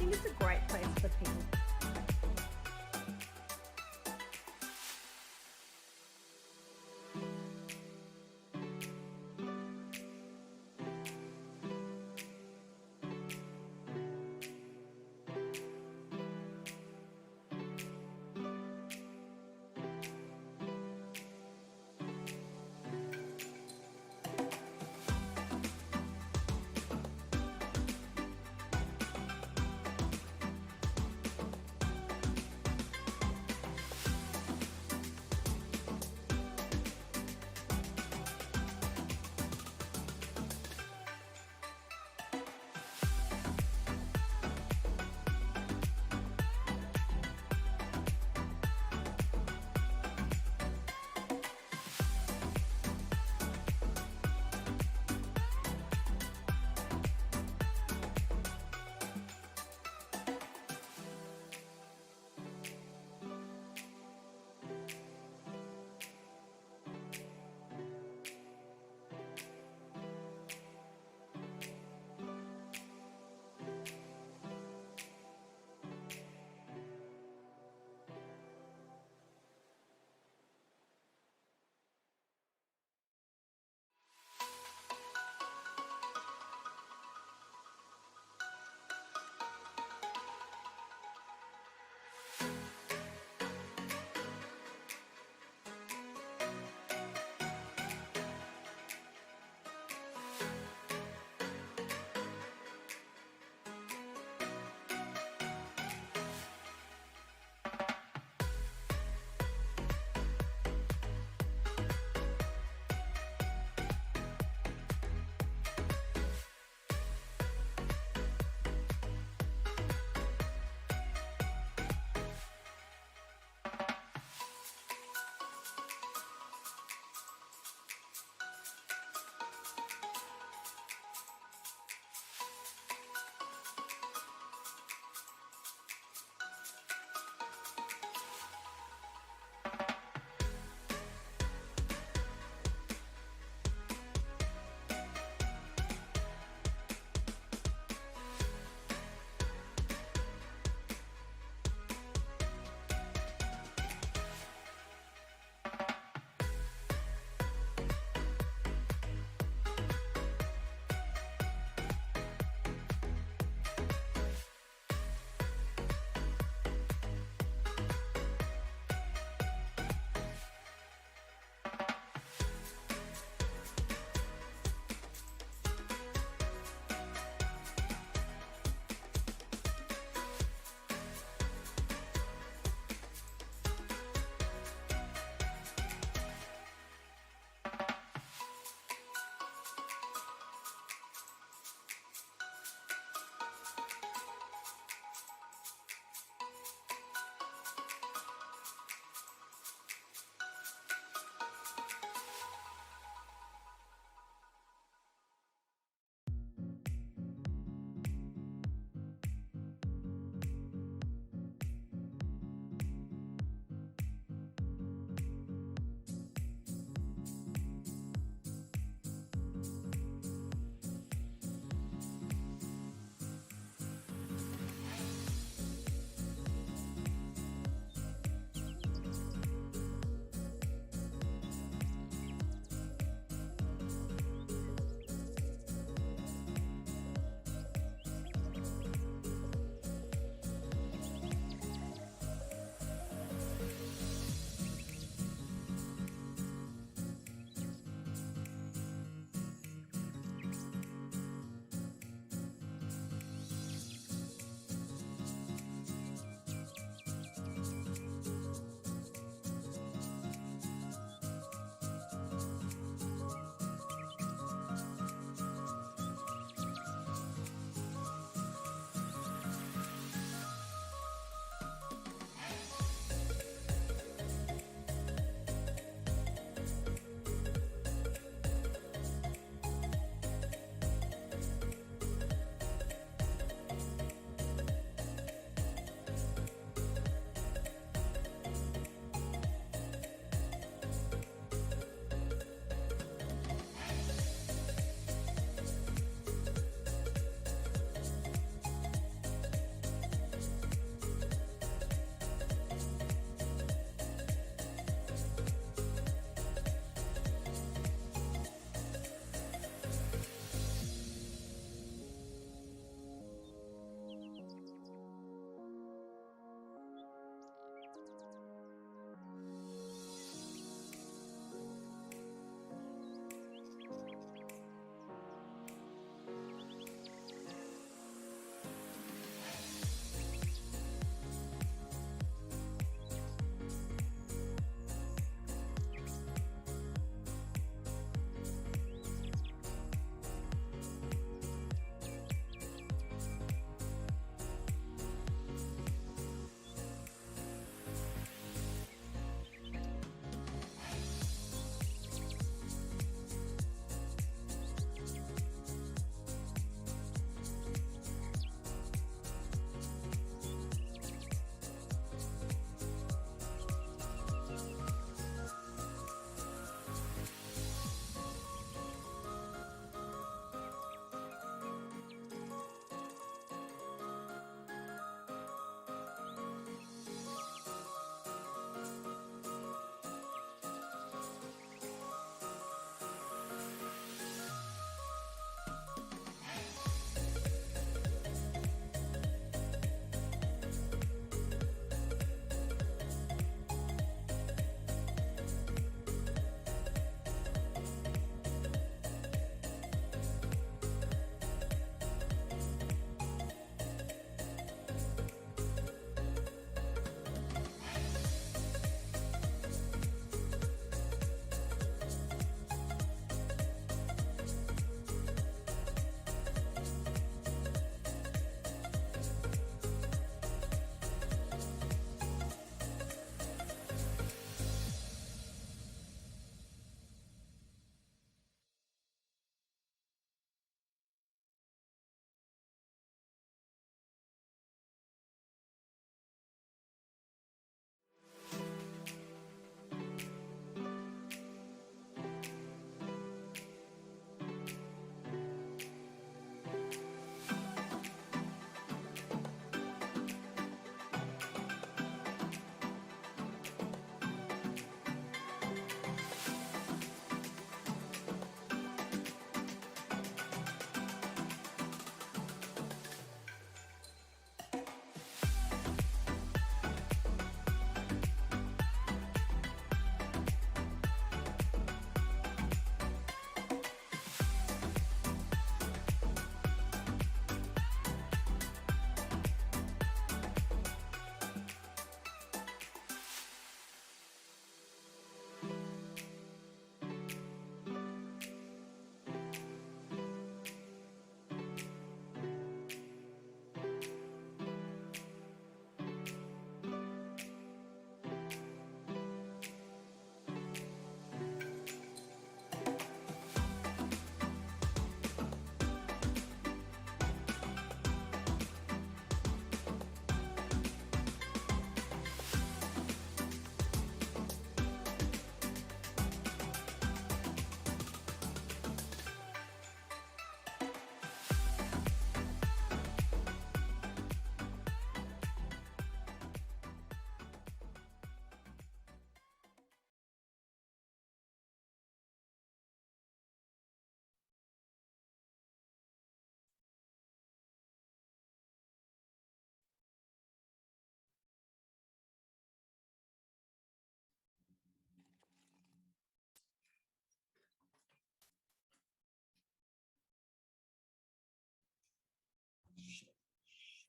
think it's a great place for people.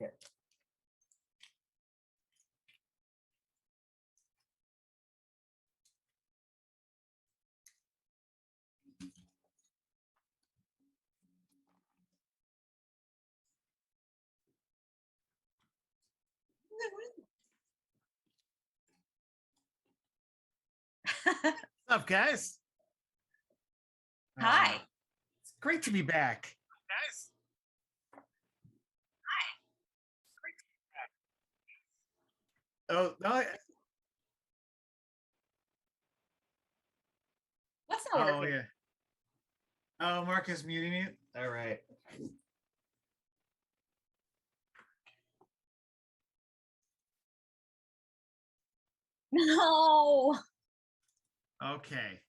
Okay. What's up, guys? Hi. It's great to be back. Guys. Oh, no. What's not Oh, working? yeah. Oh, Marcus muting you? All right. No. Okay.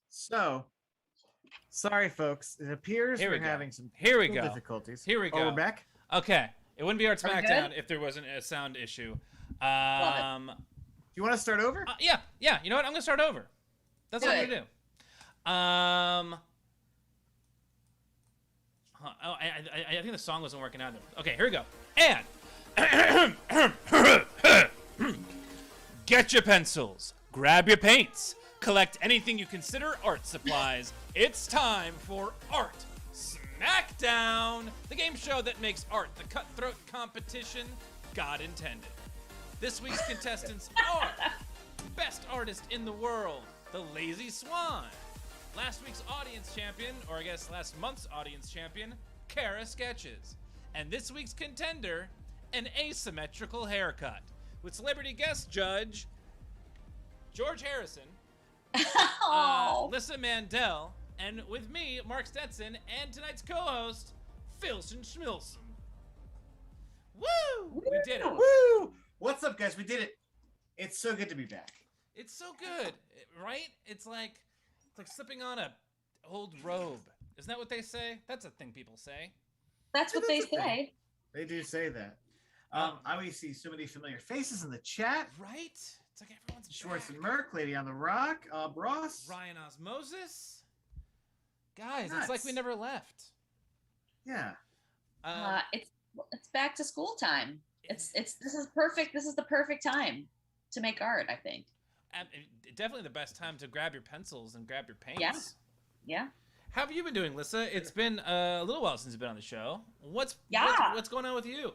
So, sorry, folks. It appears Here we we're go. having some Here we technical go. difficulties. Here we Oh, go. we're back? Okay. It wouldn't be our Are we SmackDown good? if there wasn't a sound issue. Do you want to start over? Yeah. You know what? I'm gonna start over. That's Do what I'm it. gonna do. I think the song wasn't working out. Okay, here we go. And get your pencils, grab your paints, collect anything you consider art supplies. It's time for Art Smackdown, the game show that makes art the cutthroat competition God intended. This week's contestants are Best Artist in the World, the Lazy Swan. Last week's audience champion, or I guess last month's audience champion, Kara Sketches. And this week's contender, an asymmetrical haircut, with celebrity guest judge George Harrison, Oh. Lyssa Mandel, and with me, Mark Stetson, and tonight's co-host, Philson Schmilson. Woo! We did it. Woo! What's up, guys? We did it. It's so good to be back. It's so good, right? It's like slipping on a old robe. Isn't that what they say? That's a thing people say. That's what they That's a thing. say. They do say that. I always see so many familiar faces in the chat. Right? It's like everyone's Schwartz back. and Merck, Lady on the Rock, Ross. Ryan Osmosis. Guys, Nuts. it's like we never left. Yeah. It's back to school time. This is perfect. This is the perfect time to make art, I think. Definitely the best time to grab your pencils and grab your paints. Yeah. How have you been doing, Lyssa? It's been a little while since you've been on the show. What's going on with you?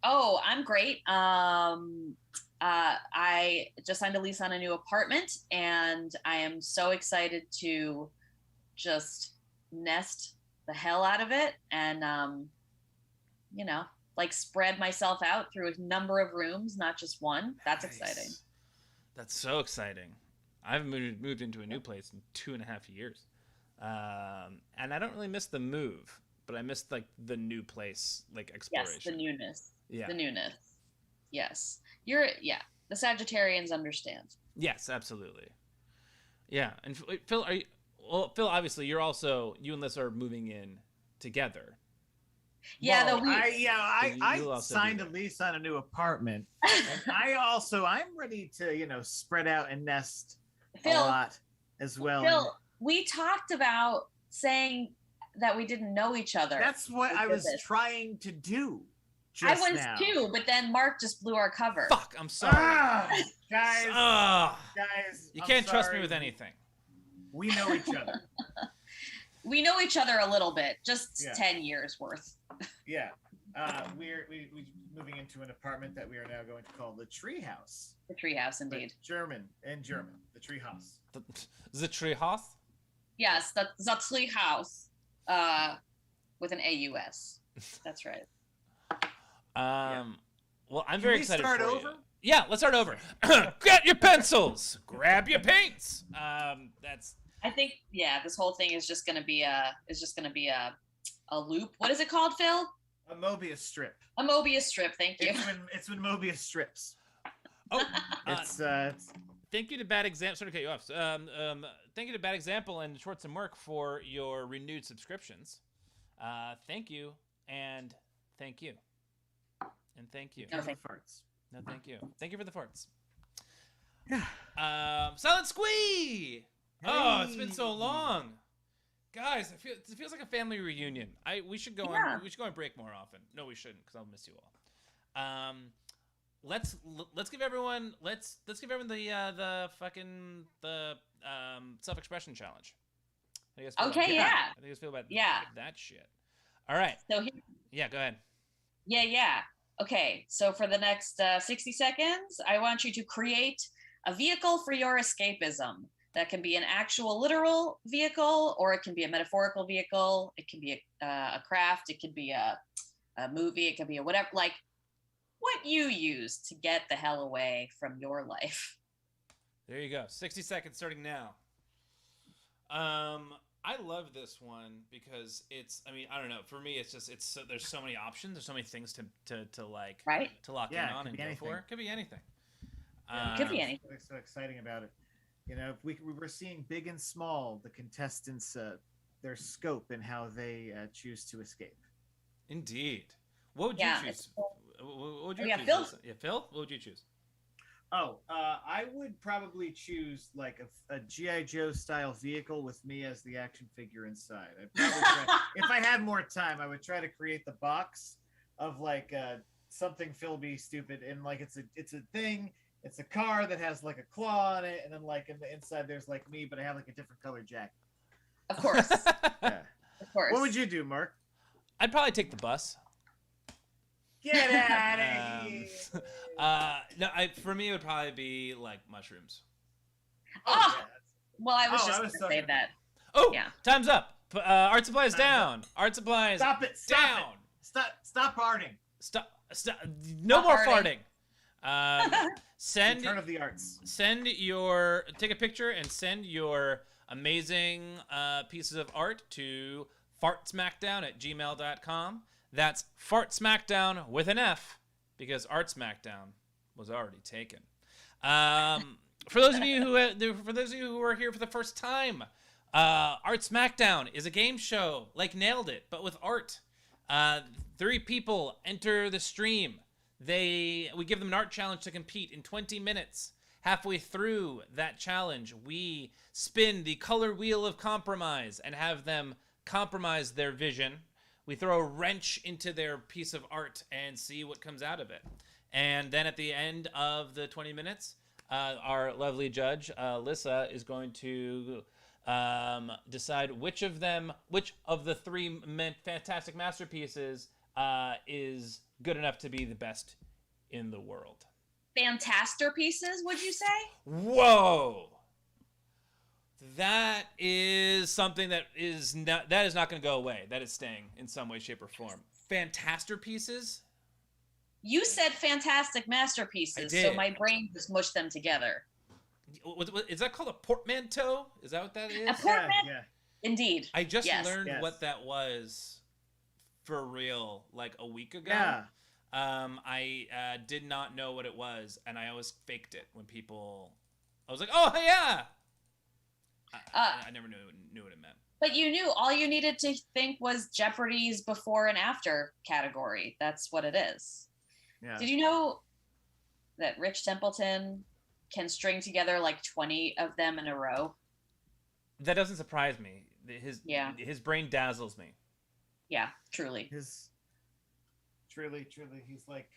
Oh, I'm great. I just signed a lease on a new apartment, and I am so excited to just nest the hell out of it and, spread myself out through a number of rooms, not just one. That's Nice. exciting. That's so exciting. I've moved into a new place in 2.5 years. And I don't really miss the move, but I missed the new place, exploration. Yes, the newness. Yeah. The newness. Yes. The Sagittarians understand. Yes, absolutely. Yeah, and Phil, Phil, obviously, you and Lyssa are moving in together. Yeah, Well, I You'll also signed be a there. lease on a new apartment, and I'm ready to spread out and nest a Phil, lot as well. Phil, we talked about saying that we didn't know each other. That's what I was trying to do. I was now. too, but then Mark just blew our cover. Fuck, I'm sorry. Guys, guys, You I'm can't trust me sorry. with anything. We know each other. We know each other a little bit, just Yeah. 10 years worth. Yeah. We're moving into an apartment that we are now going to call the Treehouse. The treehouse, But indeed. German, the Treehouse. The treehouse? Yes, the treehouse, with an AUS. That's right. Well, I'm Can very we excited start for over? you. Yeah, let's start over. Get your pencils, grab your paints. That's I think this whole thing is just gonna be a loop. What is it called, Phil? A Mobius strip. A Mobius strip. Thank you. It's when Mobius strips. oh. It's Thank you to Bad Example. Sorry to cut you off. Thank you to Bad Example and Schwartz and Merck for your renewed subscriptions. Thank you and thank you and thank you. No, for the farts. No, thank you. Thank you for the farts. Yeah. Silent Squee. Oh, it's been so long. Guys, it feels like a family reunion. We should go Yeah. on. We should go on break more often. No, we shouldn't, because I'll miss you all. Let's give everyone the fucking self-expression challenge. How do you guys feel Okay, about yeah. How do you guys feel about that shit? All right. So Yeah, go ahead. yeah. Okay, so for the next 60 seconds, I want you to create a vehicle for your escapism. That can be an actual literal vehicle, or it can be a metaphorical vehicle. It can be a craft. It could be a movie. It could be a whatever, like what you use to get the hell away from your life. There you go. 60 seconds starting now. I love this one because I don't know. For me, there's so many options. There's so many things to like, right? To lock in on and go for. It could be anything. It could be anything. What's so exciting about it? You know, if we're seeing big and small, the contestants, their scope and how they choose to escape. Indeed. What would you choose? What would you choose? Phil. Yeah, Phil. What would you choose? Oh, I would probably choose like a G.I. Joe style vehicle with me as the action figure inside. I'd probably if I had more time, I would try to create the box of like something filmy, stupid, and like it's a thing. It's a car that has like a claw on it, and then like in the inside there's like me, but I have like a different color jacket. Of course. Yeah. Of course. What would you do, Mark? I'd probably take the bus. Get out of here! No, for me it would probably be like mushrooms. Oh, yeah. well, I was Oh, just I going was to talking- say that. Oh, Yeah. Time's up. Art supplies Time's down. Art supplies Stop it! Stop down. it! Stop farting! Stop. No Stop more farting. farting. Send Return of the arts. take a picture and send your amazing pieces of art to fartsmackdown@gmail.com. That's fartsmackdown with an F, because Art Smackdown was already taken. For those of you who are here for the first time, Art Smackdown is a game show like Nailed It, but with art. 3 people enter the stream. We give them an art challenge to compete in 20 minutes. Halfway through that challenge, we spin the color wheel of compromise and have them compromise their vision. We throw a wrench into their piece of art and see what comes out of it. And then at the end of the 20 minutes, our lovely judge, Lyssa, is going to decide which of the 3 fantastic masterpieces is good enough to be the best in the world. Fantaster pieces, would you say? Whoa! That is something that is not going to go away. That is staying in some way, shape, or form. Fantaster pieces? You said fantastic masterpieces, I did. so my brain just mushed them together. Is that called a portmanteau? Is that what that is? A portman- Yeah. Indeed. I just Yes. learned Yes. what that was for real like a week ago. Yeah. I did not know what it was, and I always faked it when people. I was like, "Oh yeah." I never knew what it meant. But you knew all you needed to think was Jeopardy's before and after category. That's what it is. Yeah. Did you know that Rich Templeton can string together like 20 of them in a row? That doesn't surprise me. His brain dazzles me. Yeah, truly. Truly, he's like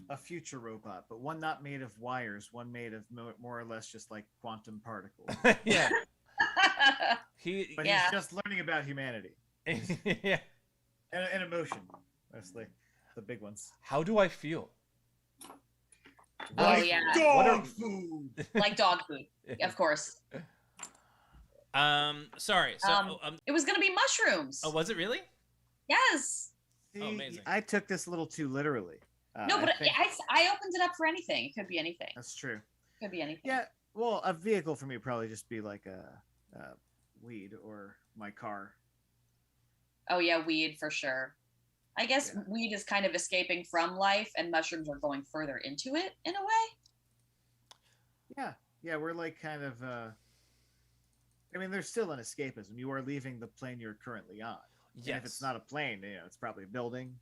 a future robot, but one not made of wires, one made of more or less just like quantum particles. Yeah. But Yeah. he's just learning about humanity Yeah. and emotion, mostly the big ones. How do I feel? Oh, Like yeah. dog food. Like dog food, of course. Sorry. So, It was going to be mushrooms. oh, was it really? Yes. See, amazing. I took this a little too literally. No, but I think I opened it up for anything. It could be anything. that's true. Could be anything. Yeah. Well, a vehicle for me would probably just be like a weed or my car. Oh yeah, weed for sure. I guess Yeah. weed is kind of escaping from life, and mushrooms are going further into it in a way. Yeah, we're like kind of. I mean, there's still an escapism. You are leaving the plane you're currently on. Yes. And if it's not a plane, it's probably a building.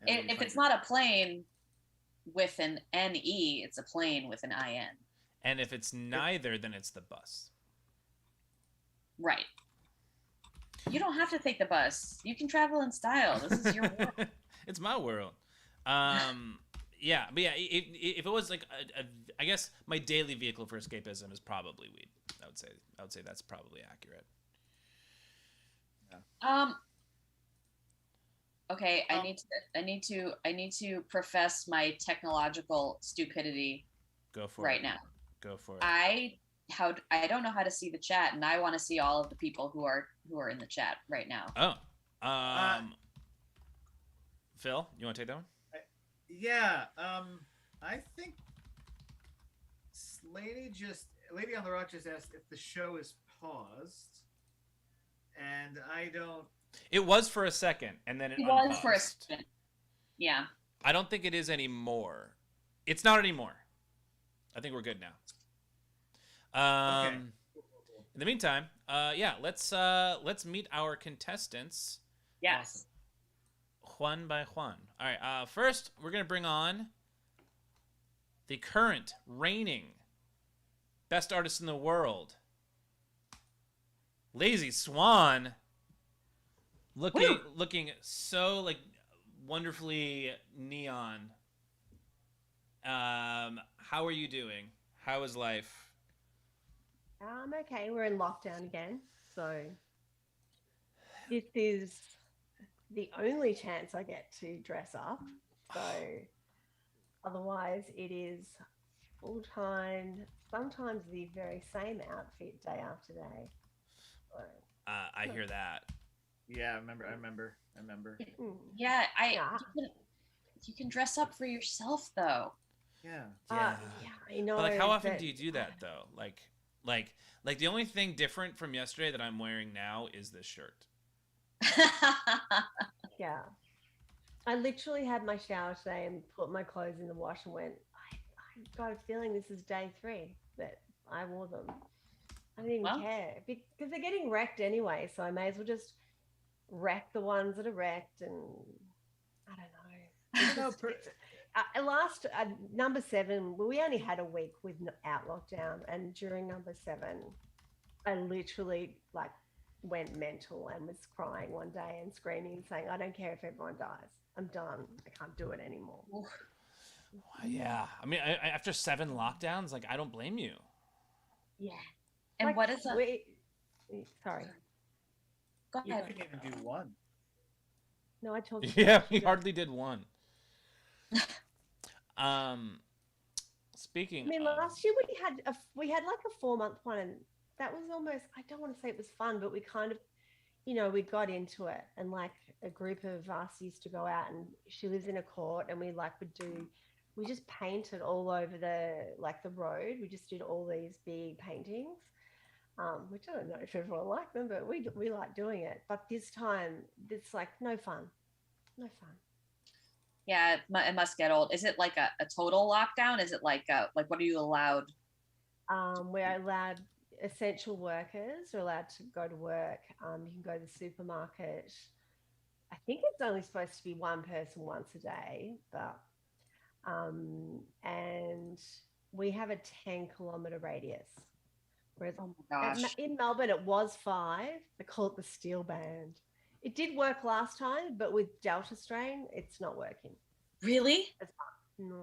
And And then you if find it's your- not a plane with an NE, it's a plane with an IN. And if it's neither, then it's the bus. Right. You don't have to take the bus. You can travel in style. This is your world. It's my world. Yeah, but yeah, if it was like I guess my daily vehicle for escapism is probably weed. I would say that's probably accurate. Okay, I need to profess my technological stupidity Go for right it. now. Go for it. I don't know how to see the chat, and I want to see all of the people who are in the chat right now. Oh, Phil, you want to take that one? Yeah, I think Lady on the Rock just asked if the show is paused, and I don't. It was for a second, and then it was for a unpaused. second. Yeah. I don't think it is anymore. It's not anymore. I think we're good now. Okay. In the meantime, yeah, let's meet our contestants. Yes. One by one. All right. First, we're gonna bring on the current reigning best artist in the world, Lazy Swan. Looking so like wonderfully neon. How are you doing? How is life? I'm okay. We're in lockdown again, so this is the only chance I get to dress up. So otherwise, it is full time. Sometimes the very same outfit day after day. So, I hear that. Yeah, I remember. Yeah, Yeah. you can dress up for yourself though. Yeah. yeah, I know. But like, how often but- do you do that though? Like the only thing different from yesterday that I'm wearing now is this shirt. Yeah. I literally had my shower today and put my clothes in the wash and went, I got a feeling this is day 3 that I wore them. I didn't even Well. care because they're getting wrecked anyway. So I may as well just wreck the ones that are wrecked. And I don't know. Last number 7, we only had a week without lockdown. And during number 7, I literally like went mental and was crying one day and screaming and saying, I don't care if everyone dies. I'm done. I can't do it anymore. Yeah, I mean, after 7 lockdowns, like I don't blame you. Yeah. And Like, what is that? Sorry. Go You ahead. can even do one. No, I told you. Yeah, we hardly did one. Speaking. I mean, of, last year we had like a 4-month one, and that was almost. I don't want to say it was fun, but we kind of, we got into it, and like a group of us used to go out, and she lives in a court, and we just painted all over the road. We just did all these big paintings, which I don't know if everyone liked them, but we like doing it. But this time, it's like no fun. Yeah, it must get old. Is it like a total lockdown? Is it like what are you allowed? We're allowed essential workers are allowed to go to work. You can go to the supermarket. I think it's only supposed to be one person once a day, but and we have a 10-kilometer radius. Whereas Oh my gosh. in Melbourne it was 5. They call it the steel band. It did work last time, but with Delta strain, it's not working. Really? No,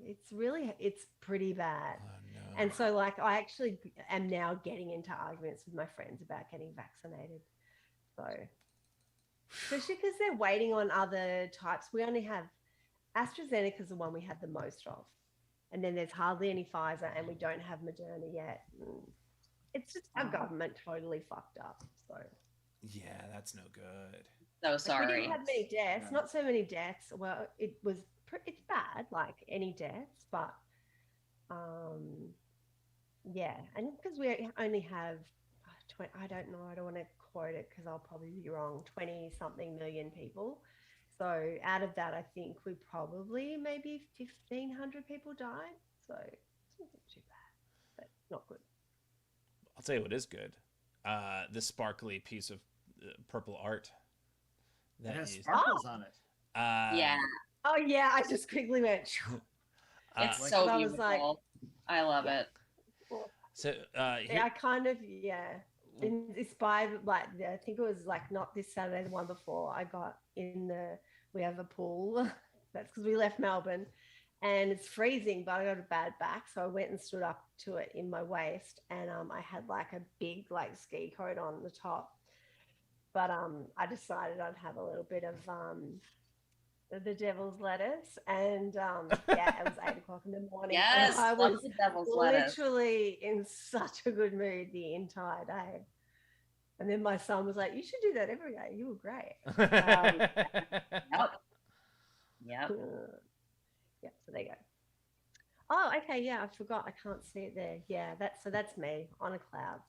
it's pretty bad. oh, no. And so, like, I actually am now getting into arguments with my friends about getting vaccinated. So, especially because they're waiting on other types. We only have AstraZeneca's the one we had the most of. And then there's hardly any Pfizer, and we don't have Moderna yet. It's just our government totally fucked up. So, Yeah, that's no good. So like, sorry. we didn't have many deaths, Yeah. not so many deaths. Well, it's bad, like any deaths, but yeah, and because we only have 20, I don't know, I don't want to quote it because I'll probably be wrong, 20 something million people. So out of that, I think we probably maybe 1,500 people died. So it's not too bad, but not good. I'll tell you what is good. This sparkly piece of purple art. It That has is. sparkles on it. Yeah, Oh yeah, I just quickly went. it's like- so I was beautiful. like- I love it. So I kind of, yeah. inspired, like I think it was like not this Saturday, the one before. I got in the we have a pool. That's because we left Melbourne, and it's freezing. But I got a bad back, so I went and stood up to it in my waist, and I had like a big like ski coat on the top. But I decided I'd have a little bit of the devil's lettuce, and yeah, it was 8 o'clock in the morning. Yes, and I love was the devil's lettuce. literally in such a good mood the entire day. And then my son was like, "You should do that every day. You were great." Yep. Yep. Yeah. So there you go. Oh, okay. Yeah, I forgot. I can't see it there. Yeah, that's me on a cloud.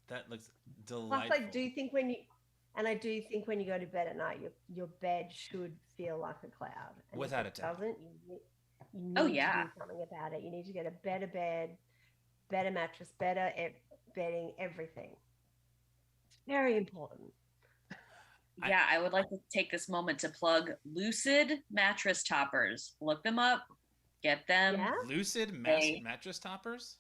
That looks Plus, delightful. I do think when you go to bed at night, your bed should feel like a cloud. And Without if a doubt. doesn't, you need Oh, to yeah. do something about it. You need to get a better bed, better mattress, better bedding, everything. It's very important. Yeah, I would like to take this moment to plug Lucid mattress toppers. Look them up, get them. Yeah. Lucid They- mattress toppers?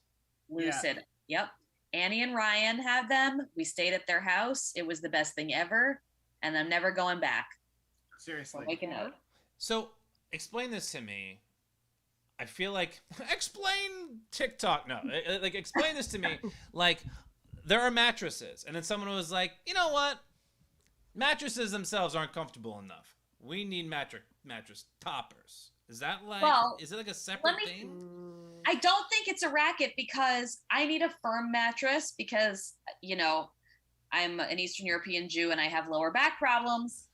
Lucid. Yep. Annie and Ryan have them. We stayed at their house. It was the best thing ever, and I'm never going back. Seriously. Make a note. So explain this to me. I feel like explain TikTok. No, like explain this to me. Like there are mattresses, and then someone was like, you know what? Mattresses themselves aren't comfortable enough. We need mattress toppers. Is that like? Well, is it like a separate let me- thing? I don't think it's a racket because I need a firm mattress because, you know, I'm an Eastern European Jew and I have lower back problems.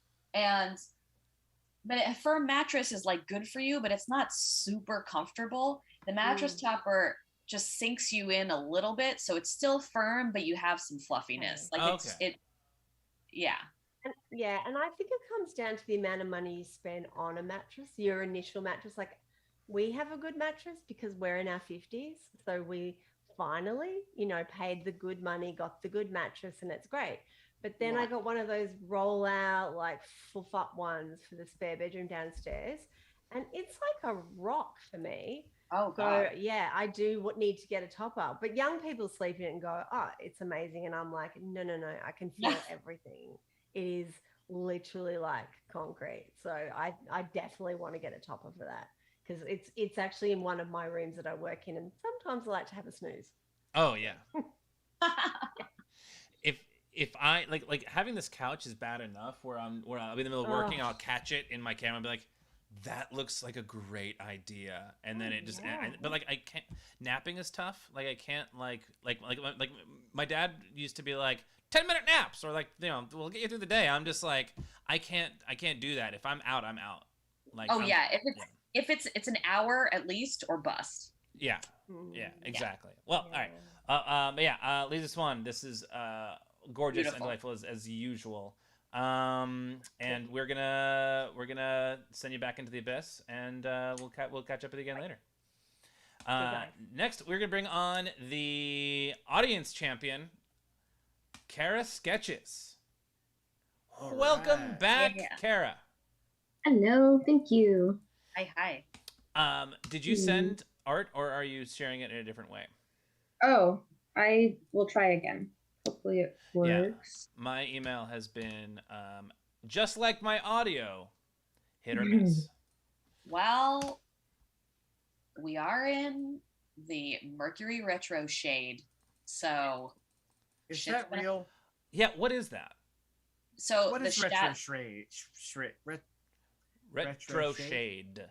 But a firm mattress is like good for you, but it's not super comfortable. The mattress topper just sinks you in a little bit. So it's still firm, but you have some fluffiness. Like yeah. Yeah, and I think it comes down to the amount of money you spend on a mattress, your initial mattress. Like we have a good mattress because we're in our 50s. So we finally, paid the good money, got the good mattress, and it's great. But then I got one of those roll out, like fluff up ones for the spare bedroom downstairs. And it's like a rock for me. Oh, So God. yeah, I do need to get a top up. But young people sleep in it and go, "Oh, it's amazing." And I'm like, no, I can feel everything. It is literally like concrete. So I definitely want to get a topper for that because it's actually in one of my rooms that I work in, and sometimes I like to have a snooze. Oh yeah. If I like having this couch is bad enough where I'll be in the middle of working, I'll catch it in my camera and be like, that looks like a great idea, and then it just but like I can't. Napping is tough. Like I can't like my dad used to be like 10-minute naps, or like we'll get you through the day. I'm just like I can't do that. If I'm out, I'm out. Like if it's an hour at least or bust. Yeah, exactly. Well, all right. Lisa Swan, this is gorgeous Beautiful. and delightful as usual. And we're gonna send you back into the abyss, and we'll catch up with you again later. Next, we're gonna bring on the audience champion, Kara Sketches. All Welcome right. back, Yeah. Kara. Hello, thank you. Hi. Did you send art, or are you sharing it in a different way? Oh, I will try again. Hopefully it works. My email has been just like my audio, hit or miss. Well, we are in the Mercury retro shade, so Is shit's that gonna- real? Yeah, what is that? So What the is retro Retro shade? shade.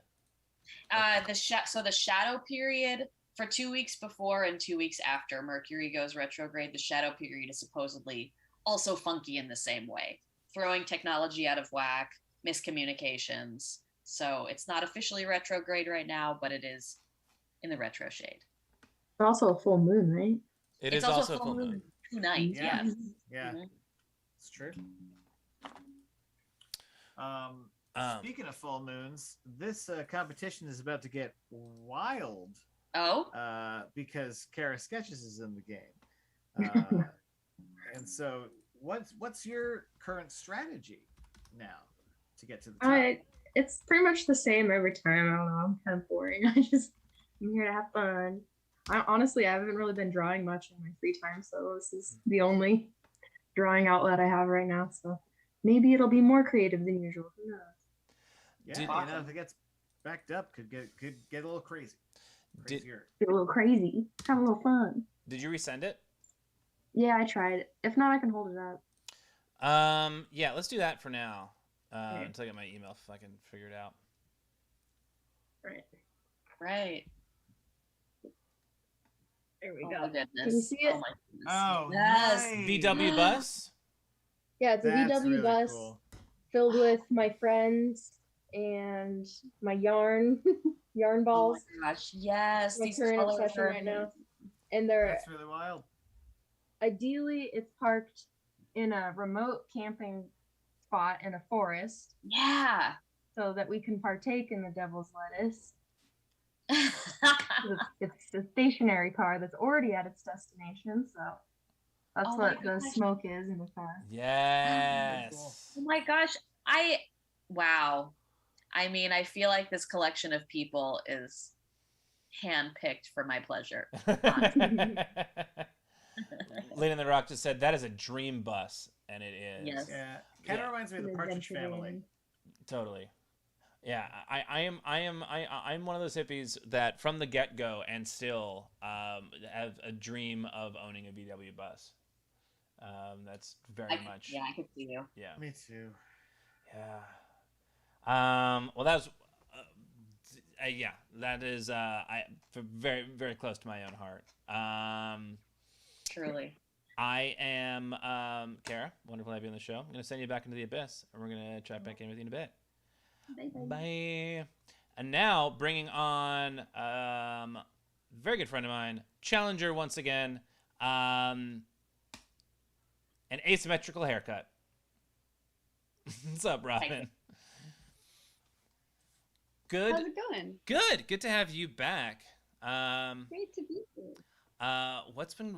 the shadow period for 2 weeks before and 2 weeks after Mercury goes retrograde, the shadow period is supposedly also funky in the same way, throwing technology out of whack, miscommunications. So it's not officially retrograde right now, but it is in the retro shade. It's also a full moon, right? It It's is also also full moon. 2 nights. Yeah. Yes. Yeah, Mhm. it's true. Speaking of full moons, this competition is about to get wild Oh, because Kara Sketches is in the game. And so what's your current strategy now to get to the top? It's pretty much the same every time. I don't know. I'm kind of boring. I'm here to have fun. Honestly, I haven't really been drawing much in my free time, so this is the only drawing outlet I have right now. So maybe it'll be more creative than usual. Who knows? Yeah, Did- if it gets backed up, could get a little crazy. Did- Crazier. Get a little crazy. Have a little fun. Did you resend it? Yeah, I tried. If not, I can hold it up. Yeah, let's do that for now. Okay. Until I get my email if I can figure it out. Right. Right. There we Oh go. my goodness. Can you see it? Oh my goodness. Oh, Yes. nice. VW bus? Yeah, it's a That's VW really bus cool. filled with my friends and my yarn Oh balls. my gosh. Yes. My These current colors obsession are right now. amazing. And they're That's really wild. ideally it's parked in a remote camping spot in a forest Yeah. so that we can partake in the devil's lettuce. It's a stationary car that's already at its destination, so that's Oh my what the gosh. smoke is in the car. Yes. Oh my gosh. Wow. I mean, I feel like this collection of people is handpicked for my pleasure. Lane in the Rock just said that is a dream bus, and it is. Yes. Yeah, kind of Yeah. reminds me of the An Partridge adventure Family. van. Totally. Yeah, I'm one of those hippies that from the get go and still have a dream of owning a VW bus. That's very much. Yeah, I could see you. Yeah. Me too. Yeah. Well, that was. Yeah, that is. Very very close to my own heart. Truly. I am Kara. Wonderful to have you on the show. I'm gonna send you back into the abyss, and we're gonna check back in with you in a bit. Bye. And now bringing on very good friend of mine, challenger once again, an asymmetrical haircut. What's up, Robin? Good. How's it going? Good to have you back. Great to be here. What's going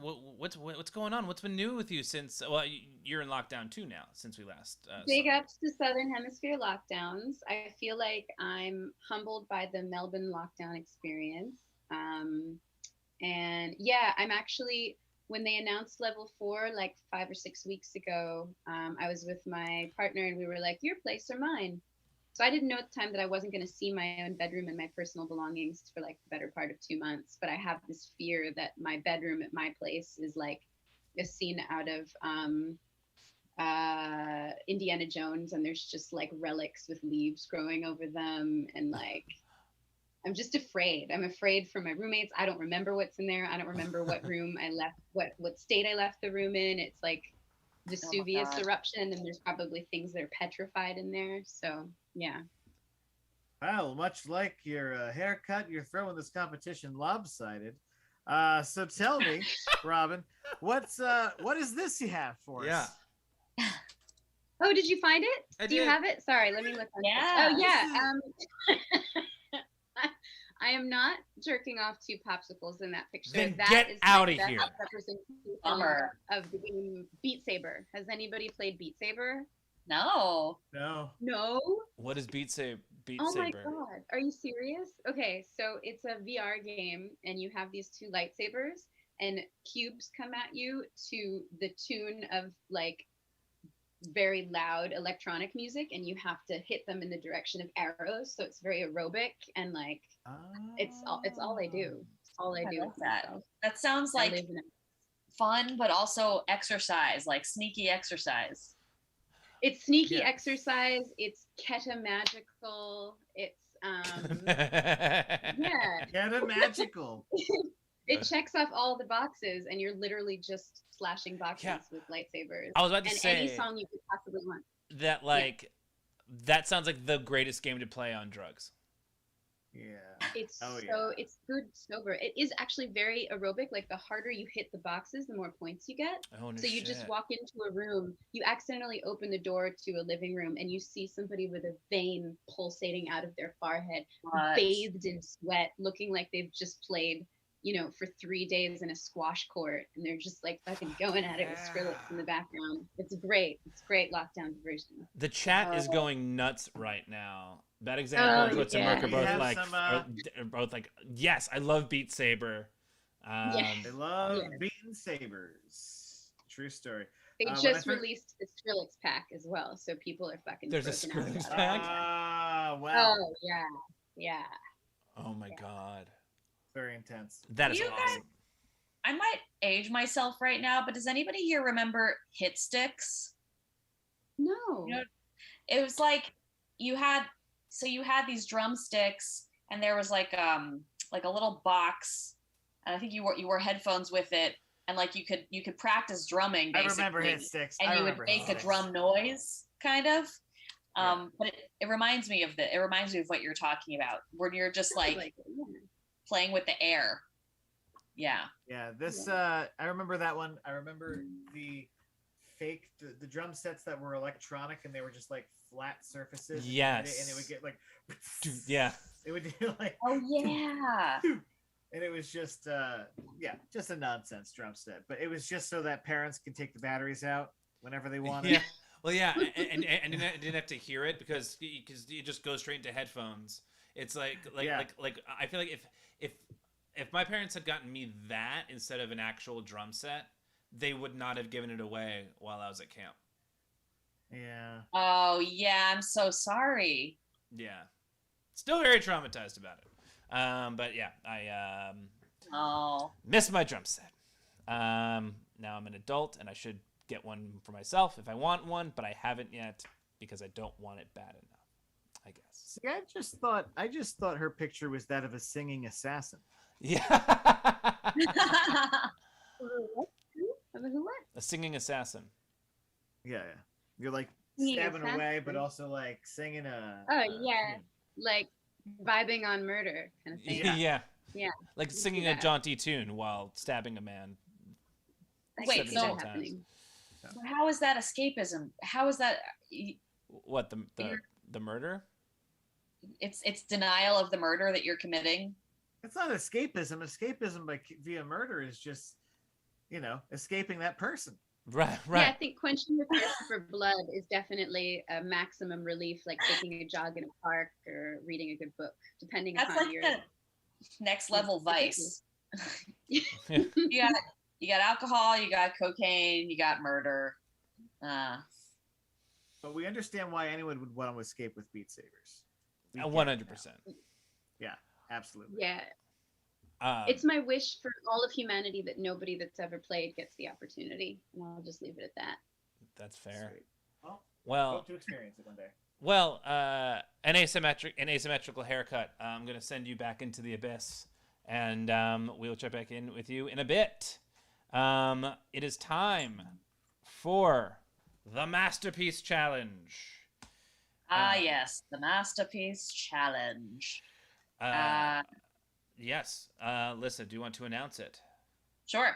on? What's been new with you since? Well, you're in lockdown too now since we last. Big saw. ups to Southern Hemisphere lockdowns. I feel like I'm humbled by the Melbourne lockdown experience. And yeah, I'm actually, when they announced level 4 like 5 or 6 weeks ago, I was with my partner and we were like, your place or mine. So I didn't know at the time that I wasn't going to see my own bedroom and my personal belongings for like the better part of 2 months. But I have this fear that my bedroom at my place is like a scene out of Indiana Jones, and there's just like relics with leaves growing over them, and like I'm just afraid. I'm afraid for my roommates. I don't remember what's in there. I don't remember what room I left, what state I left the room in. It's like Vesuvius God. eruption, and there's probably things that are petrified in there. So yeah. Well, much like your haircut, you're throwing this competition lopsided. So tell me, Robin, what is this you have for us? Yeah. Oh, did you find it? I Do you did. have it? Sorry, let me look. On Yeah. Oh yeah. I am not jerking off to popsicles in that picture. Then That get is my outta best here. representation Bummer. of the game Beat Saber. Has anybody played Beat Saber? No. No. No. What is Beat Saber? Oh my god, are you serious? Okay, so it's a VR game, and you have these 2 lightsabers, and cubes come at you to the tune of like very loud electronic music, and you have to hit them in the direction of arrows. So it's very aerobic, and like it's all I do. It's all I do. love with that. myself. That sounds I like live in it. fun, but also exercise, like sneaky exercise. It's sneaky Yeah. exercise. It's keta magical. It's yeah. Kind of magical. It checks off all the boxes, and you're literally just slashing boxes Yeah. with lightsabers. I was about to And say any song you could possibly want. that that sounds like the greatest game to play on drugs. Yeah. It's Oh, so yeah. it's good sober. It is actually very aerobic. Like the harder you hit the boxes, the more points you get. Oh, no So you just walk into a room, you accidentally open the door to a living room, and you see somebody with a vein pulsating out of their forehead, What? bathed in sweat, looking like they've just played, for 3 days in a squash court, and they're just like fucking going at it with Skrillex in the background. It's great. It's great lockdown diversion. The chat is going nuts right now. Bad example. Oh, What's and yeah. Merc are We both have like some, are both like, yes, I love Beat Saber. They love Yeah. beating sabers. True story. They When I just first- released the Skrillex pack as well, so people are fucking. There's a freaking out Skrillex about pack? it. Ah, wow. Oh yeah, yeah. Oh my god. Very intense. That is You guys- awesome. I might age myself right now, but does anybody here remember hit sticks? No. You know, it was like you had these drumsticks, and there was like a little box, and I think you wore headphones with it, and like you could practice drumming I basically, remember hit sticks. and I you would remember make hit a sticks. drum noise, kind of. Yeah. But it reminds me of what you're talking about, where you're just like yeah. playing with the air. Yeah. Yeah, this Yeah. I remember that one. I remember the drum sets that were electronic and they were just like flat surfaces. Yes. And it would get like Dude, yeah. it would do like Oh yeah. and it was just just a nonsense drum set. But it was just so that parents can take the batteries out whenever they wanted. Yeah. Well, yeah, and didn't have to hear it because you just go straight into headphones. It's like Yeah. I feel like if my parents had gotten me that instead of an actual drum set, they would not have given it away while I was at camp. Yeah. Oh yeah. I'm so sorry. Yeah, still very traumatized about it. But yeah, I Oh. miss my drum set. Now I'm an adult and I should get one for myself if I want one, but I haven't yet because I don't want it bad enough, I guess. See, I just thought her picture was that of a singing assassin. Yeah. Who what? A singing assassin. Yeah, yeah. You're like Singing stabbing away, but assassin. also like singing a. Oh, yeah. Like vibing on murder kind of thing. Yeah. Yeah. Like can see singing a that. jaunty tune while stabbing a man. I Wait, can see so- that happening. How is that escapism? How is that? What the murder? It's denial of the murder that you're committing. It's not escapism. Escapism via murder is just, escaping that person. Right, Yeah, I right. think quenching your thirst for blood is definitely a maximum relief, like taking a jog in a park or reading a good book, depending That's upon like your. the next level vice. Yeah. You got alcohol, you got cocaine, you got murder. But we understand why anyone would want to escape with Beat Sabers. We get it 100%. now. Absolutely. Yeah, Um, it's my wish for all of humanity that nobody that's ever played gets the opportunity, and I'll just leave it at that. that's fair. Sweet. Well, Well, hope to experience it one day. Well, an asymmetrical haircut. I'm gonna send you back into the abyss, and we'll check back in with you in a bit. It is time for the masterpiece challenge. Yes, the masterpiece challenge. Yes, Lyssa, do you want to announce it? Sure.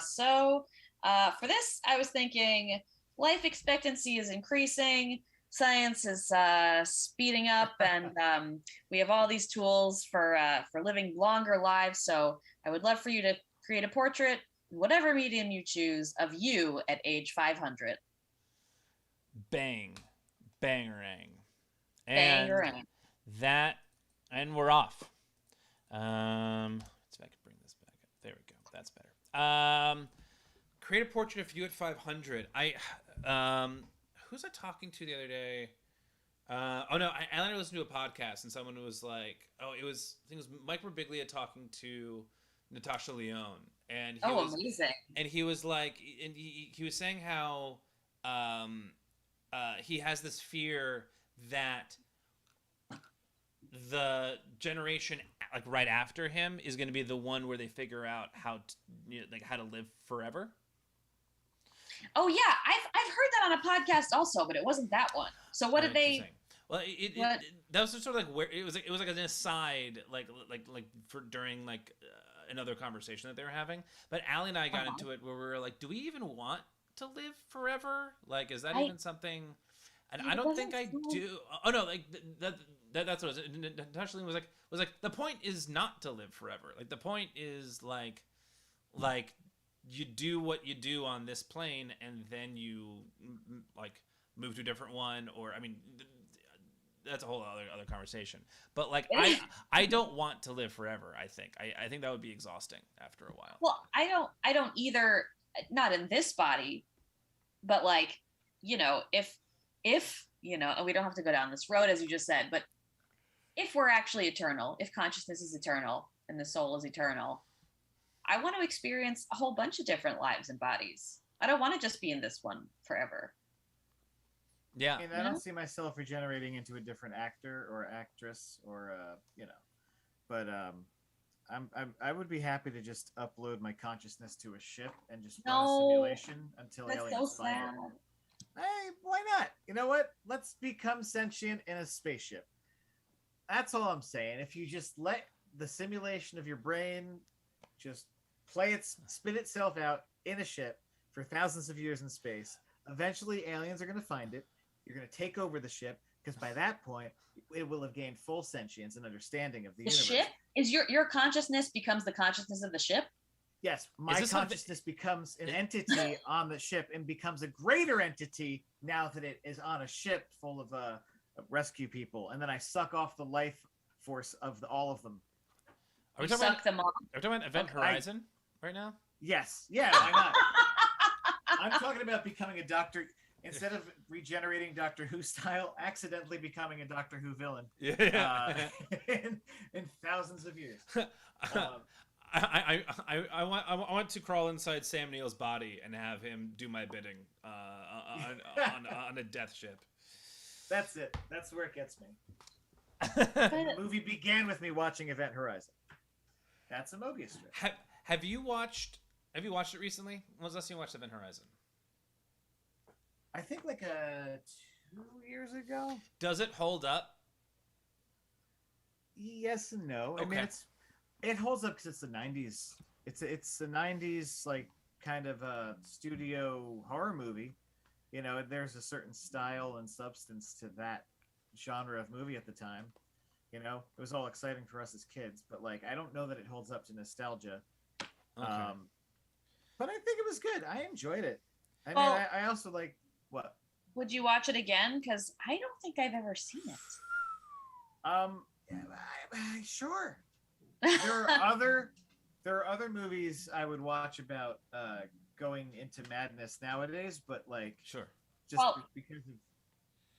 So for this, I was thinking life expectancy is increasing, science is speeding up, and we have all these tools for living longer lives. So I would love for you to create a portrait, whatever medium you choose, of you at age 500. Bang, bangerang, and Bangerang. that, and we're off. Let's see if I can bring this back up. There we go. That's better. Create a portrait of you at 500. Who's I talking to the other day? I listened to a podcast and someone was like, I think it was Mike Birbiglia talking to Natasha Lyonne, and Amazing. and he was like, and he was saying how he has this fear that the generation like right after him is going to be the one where they figure out how to live forever. Oh yeah, I've heard that on a podcast also, but it wasn't that one. So what did they? Interesting. Well, that was sort of like where it was like an aside, like for during like another conversation that they were having. But Allie and I got into it where we were like, do we even want to live forever? Like, is that even something? And I don't think I do. Oh no, like that's what it was. Natasha Lyonne was like the point is not to live forever. Like the point is like you do what you do on this plane and then you like move to a different one, or I mean that's a whole other conversation. But like, It is. I don't want to live forever. I think that would be exhausting after a while. Well, I don't either. Not in this body, but like, if and we don't have to go down this road as you just said, but if we're actually eternal, if consciousness is eternal and the soul is eternal, I want to experience a whole bunch of different lives and bodies. I don't want to just be in this one forever. Yeah. And I don't see myself regenerating into a different actor or actress or but I would be happy to just upload my consciousness to a ship and just run a simulation until That's aliens so find sad. it. Hey, why not? You know what? Let's become sentient in a spaceship. That's all I'm saying. If you just let the simulation of your brain just spit itself out in a ship for thousands of years in space, eventually aliens are going to find it. You're going to take over the ship because by that point, it will have gained full sentience and understanding of the universe. Ship is your consciousness becomes the consciousness of the ship. Yes, my consciousness becomes an entity on the ship and becomes a greater entity now that it is on a ship full of rescue people, and then I suck off the life force of all of them. Are we You talking suck them off. Are we talking about Event Horizon right now? Yes, yeah, why not? I'm talking about becoming a Doctor instead of regenerating Doctor Who style, accidentally becoming a Doctor Who villain. Yeah. In thousands of years. I want to crawl inside Sam Neill's body and have him do my bidding on a death ship. That's it. That's where it gets me. The movie began with me watching Event Horizon. That's a Mobius strip. Have you watched it recently? When was the last time you watched Event Horizon? I think like 2 years ago. Does it hold up? Yes and no. Okay. I mean, it holds up because it's the 90s. It's the 90s like kind of a studio horror movie. There's a certain style and substance to that genre of movie at the time. It was all exciting for us as kids, but like I don't know that it holds up to nostalgia. Okay. But I think it was good. I enjoyed it. I Well, mean, I also like what? Would you watch it again? Because I don't think I've ever seen it. Sure. There are other movies I would watch about going into madness nowadays, but like Sure. just Well, because of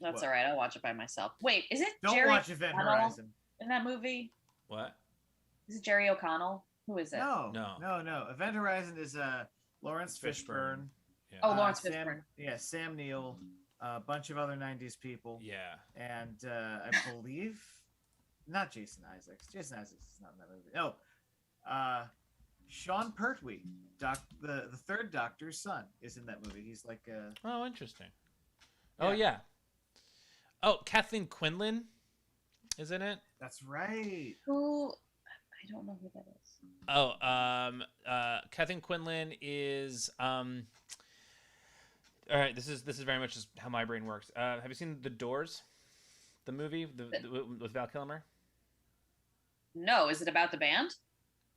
That's what? all right. I'll watch it by myself. Wait, is it Don't Jerry watch Event O'Connell Horizon. in that movie? What? Is it Jerry O'Connell? Who is it? No. No. Event Horizon is Lawrence Fishburne. Yeah. Oh, Lawrence Sam, Fishburne. Yeah, Sam Neill, a bunch of other 90s people. Yeah. And I believe not Jason Isaacs. Jason Isaacs is not in that movie. No. Sean Pertwee, the third Doctor's son, is in that movie. He's like Oh, interesting. Oh, yeah. Oh, Kathleen Quinlan is in it. That's right. Who? I don't know who that is. Oh, Kathleen Quinlan is all right. This is very much just how my brain works. Have you seen The Doors, the movie with Val Kilmer? No, is it about the band?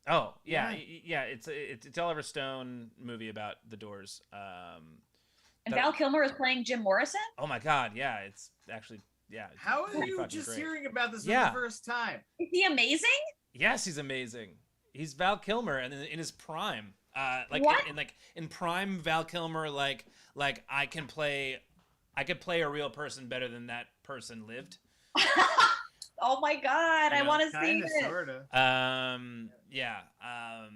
Oh yeah. It's Oliver Stone movie about The Doors. And Val Kilmer is playing Jim Morrison? Oh my God, yeah, it's actually it's How are pretty you fucking just great. hearing about this for Yeah. the first time? Is he amazing? Yes, he's amazing. He's Val Kilmer and in his prime. What? In prime Val Kilmer, like I could play a real person better than that person lived. Oh my God, I want to see Kinda, it. sorta. Yeah. I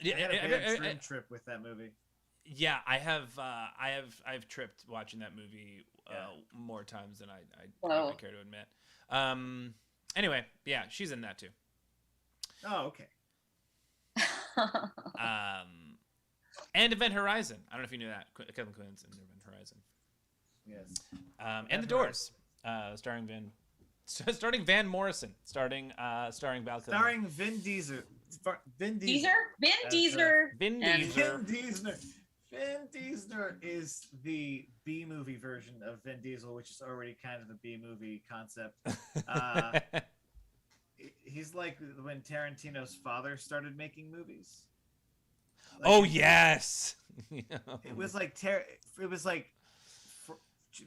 had a bad dream trip with that movie. Yeah, I've tripped watching that movie more times than I Whoa. care to admit. Anyway, yeah, she's in that too. Oh, okay. And Event Horizon. I don't know if you knew that. Kevin Quinn's in Event Horizon. Yes. And The Doors, starring Van Morrison, starring Val Kilmer. Starring Vin Diesel. Vin Deezer? Vin That's Diesel. Vin And- Diesel. Vin Diesel. Vin Diesel is the B movie version of Vin Diesel, which is already kind of a B movie concept. He's like when Tarantino's father started making movies. Like, Oh yes. It was like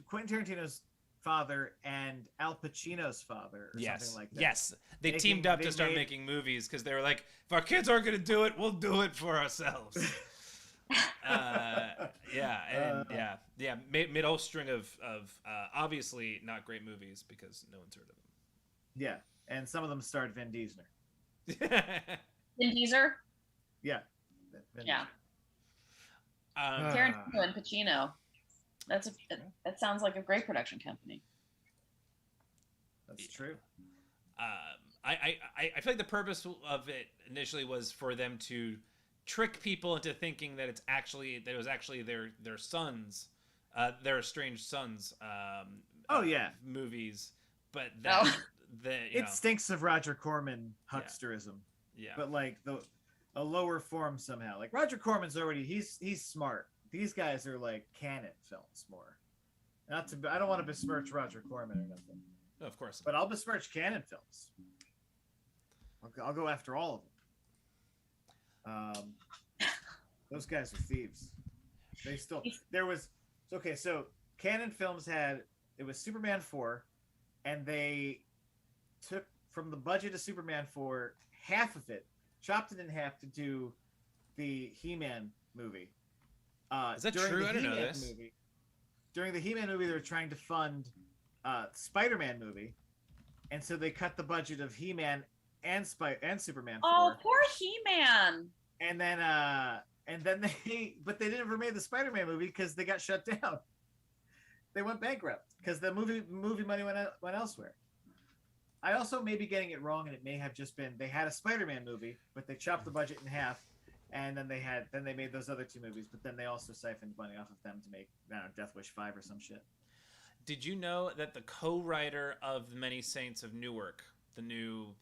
Quentin Tarantino's father and Al Pacino's father, or Yes. something like that. Yes. They teamed up to start making movies because they were like, if our kids aren't going to do it, we'll do it for ourselves. Made a whole string of obviously not great movies because no one's heard of them. Yeah, and some of them starred Vin Diesel. Vin Diesel? Yeah. Yeah. Tarantino and Pacino. That sounds like a great production company. That's true. I feel like the purpose of it initially was for them to trick people into thinking that it was actually their sons, their estranged sons. Movies, but it stinks of Roger Corman hucksterism. Yeah, but like a lower form somehow. Like Roger Corman's already he's smart. These guys are like canon films more. I don't want to besmirch Roger Corman or nothing. No, of course. But I'll besmirch canon films. I'll go after all of them. Those guys are thieves. So canon films it was Superman 4, and they took from the budget of Superman 4 half of it, chopped it in half to do the He-Man movie. Is that true? I don't know this. During the He-Man movie, they were trying to fund Spider-Man movie, and so they cut the budget of He-Man and Superman 4. Oh, poor He-Man. And then they never made the Spider-Man movie because they got shut down. They went bankrupt because the movie money went elsewhere. I also may be getting it wrong, and it may have just been they had a Spider-Man movie, but they chopped the budget in half, and then they made those other two movies, but then they also siphoned money off of them to make Death Wish 5 or some shit. Did you know that the co-writer of The Many Saints of Newark, the new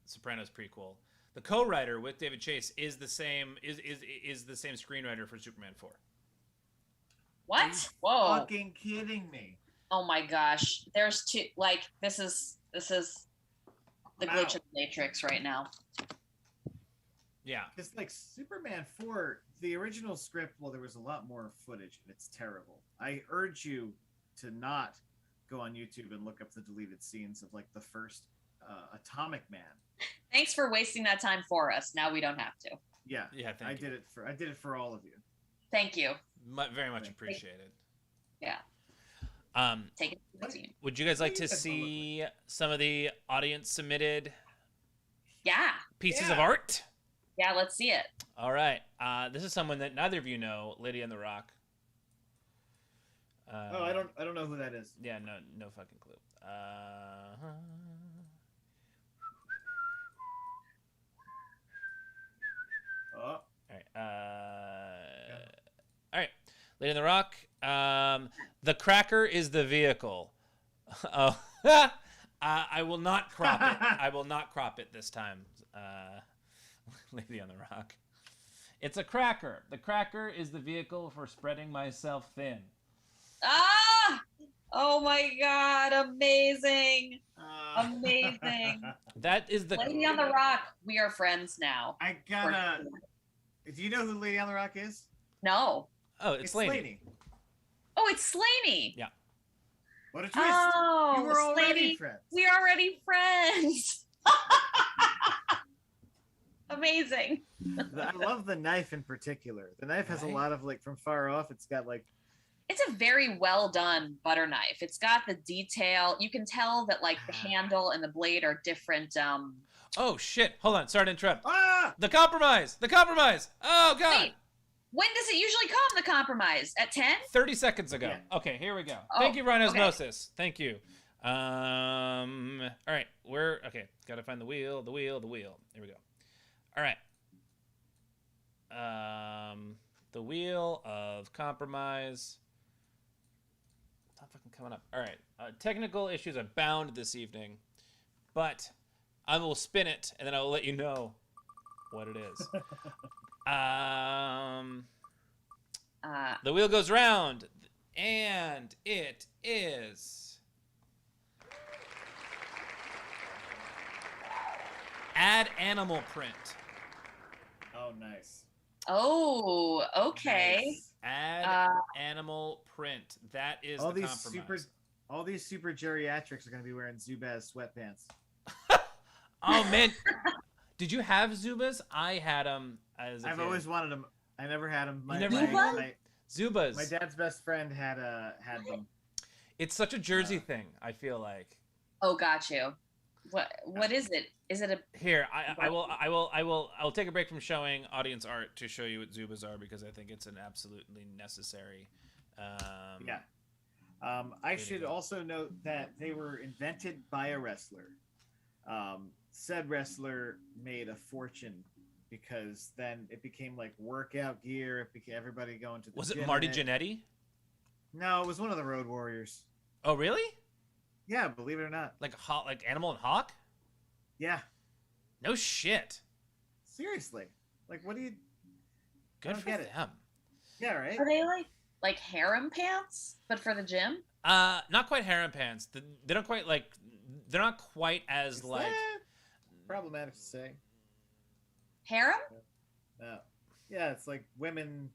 Sopranos prequel, the co-writer with David Chase is the same screenwriter for Superman 4? What? Whoa! Fucking kidding me! Oh my gosh! There's two. Like this is the glitch of the Matrix right now. Yeah. It's like Superman 4, the original script. Well, there was a lot more footage, and it's terrible. I urge you to not go on YouTube and look up the deleted scenes of like the first Atomic Man. Thanks for wasting that time for us. Now we don't have to. Yeah. I did it for all of you. Thank you. Very much appreciated. Yeah. Take it to the team. Would you guys like to see some of the audience submitted pieces of art? Yeah, let's see it. All right. This is someone that neither of you know, Lydia and the Rock. I don't know who that is. Yeah, no fucking clue. All right. Lady in the Rock. The cracker is the vehicle. Oh, I will not crop it. I will not crop it this time. Lady on the Rock. It's a cracker. The cracker is the vehicle for spreading myself thin. Ah! Oh my God! Amazing! Amazing! That is the Lady on the Rock. We are friends now. I gotta. Do you know who Lady on the Rock is? No. Oh, it's Slaney. Oh, it's Slaney. Yeah. What a twist! Oh, you were already Slaney, friends. We're already friends. Amazing. I love the knife in particular. The knife has a lot of like from far off. It's got like. It's a very well done butter knife. It's got the detail. You can tell that like the handle and the blade are different. Oh shit! Hold on. Sorry to interrupt. Ah! The compromise. The compromise. Oh God. Wait, when does it usually come? The compromise at 10? 30 seconds ago. Yeah. Okay, here we go. Thank you, Ryan Osmosis. Okay. Thank you. All right. Got to find the wheel. Here we go. All right. The wheel of compromise. It's not fucking coming up. All right. Technical issues abound this evening, but I will spin it and then I will let you know what it is. The wheel goes round, and it is add animal print. Oh, nice. Oh, okay. Nice. Add animal print. That is all the these compromise. All these super geriatrics are going to be wearing Zubaz sweatpants. Oh man, did you have Zubas? I had them as a I've kid. always wanted them. I never had them. You never had them? Zubas. My dad's best friend had them. It's such a Jersey thing. I feel like. Oh, got you. What is it? Is it a Here, I'll take a break from showing audience art to show you what Zubas are because I think it's an absolutely necessary. Yeah. I should also note that they were invented by a wrestler. Said wrestler made a fortune because then it became like workout gear. It became everybody going to the Was gym it Marty in Jannetty? No, it was one of the Road Warriors. Oh, really? Yeah, believe it or not. Like Animal and Hawk? Yeah. No shit. Seriously. Like, what do you... Good for get it. them. Yeah, right? are they like harem pants, but for the gym? Not quite harem pants. They don't quite like. They're not quite as Is like. that problematic to say? Harem? No. Yeah, it's like women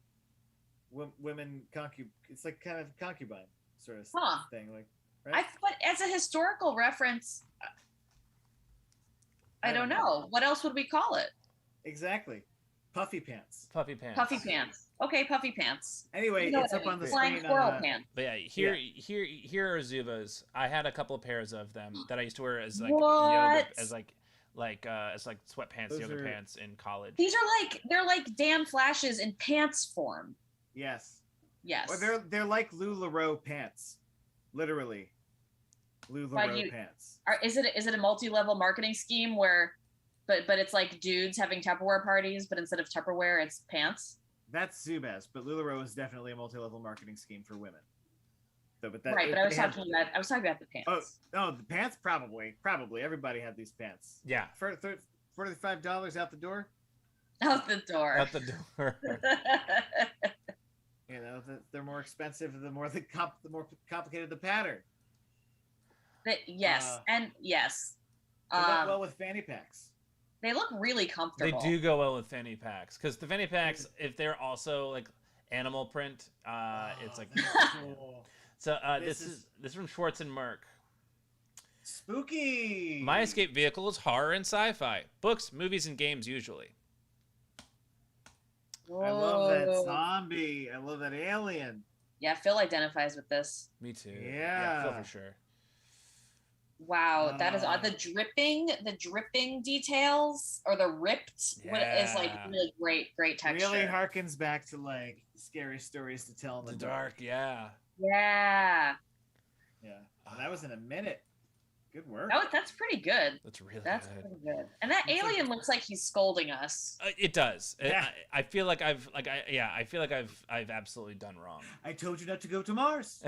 it's like kind of concubine sort of Huh. thing, like, right? But as a historical reference, I don't know. What else would we call it? Exactly. Puffy pants. Puffy pants. Puffy pants. Okay, puffy pants. Anyway, You know it's what I up on mean. the Flying screen. squirrel pants. But yeah, here are Zubas. I had a couple of pairs of them that I used to wear as like What? yoga, as like sweatpants, Those yoga are- pants in college. These are they're like Dan Flashes in pants form. Yes. Yes. Or they're like LuLaRoe pants. Literally. LuLaRoe pants. Is it a multi-level marketing scheme where but it's like dudes having Tupperware parties, but instead of Tupperware, it's pants? That's Zubaz, but LuLaRoe is definitely a multi-level marketing scheme for women. So, but Right, but I was talking about the pants. Oh, the pants probably. Everybody had these pants. Yeah, For $45 out the door. Out the door. out the door. You know, they're more expensive the more more complicated the pattern. Yes, and yes. They went well with fanny packs. They look really They comfortable. do go well with fanny packs because the fanny packs, if they're also like animal print, it's like that's cool. so. This This is from Schwartz and Merck. Spooky. My escape vehicle is horror and sci-fi, books, movies, and games usually. I love that Whoa. zombie. I love that alien. Yeah, Phil identifies with this. Me too. Yeah. Phil for sure. Wow, that is odd. The dripping details or the ripped what is like Yeah. really great texture. Really harkens back to like scary stories to tell in The the dark, yeah. Yeah. Yeah, and that was in a minute. Good work. That's pretty good. That's really That's good. pretty good. And that It's like- alien looks like he's scolding us. It does. Yeah. I feel like I've absolutely done wrong. I told you not to go to Mars.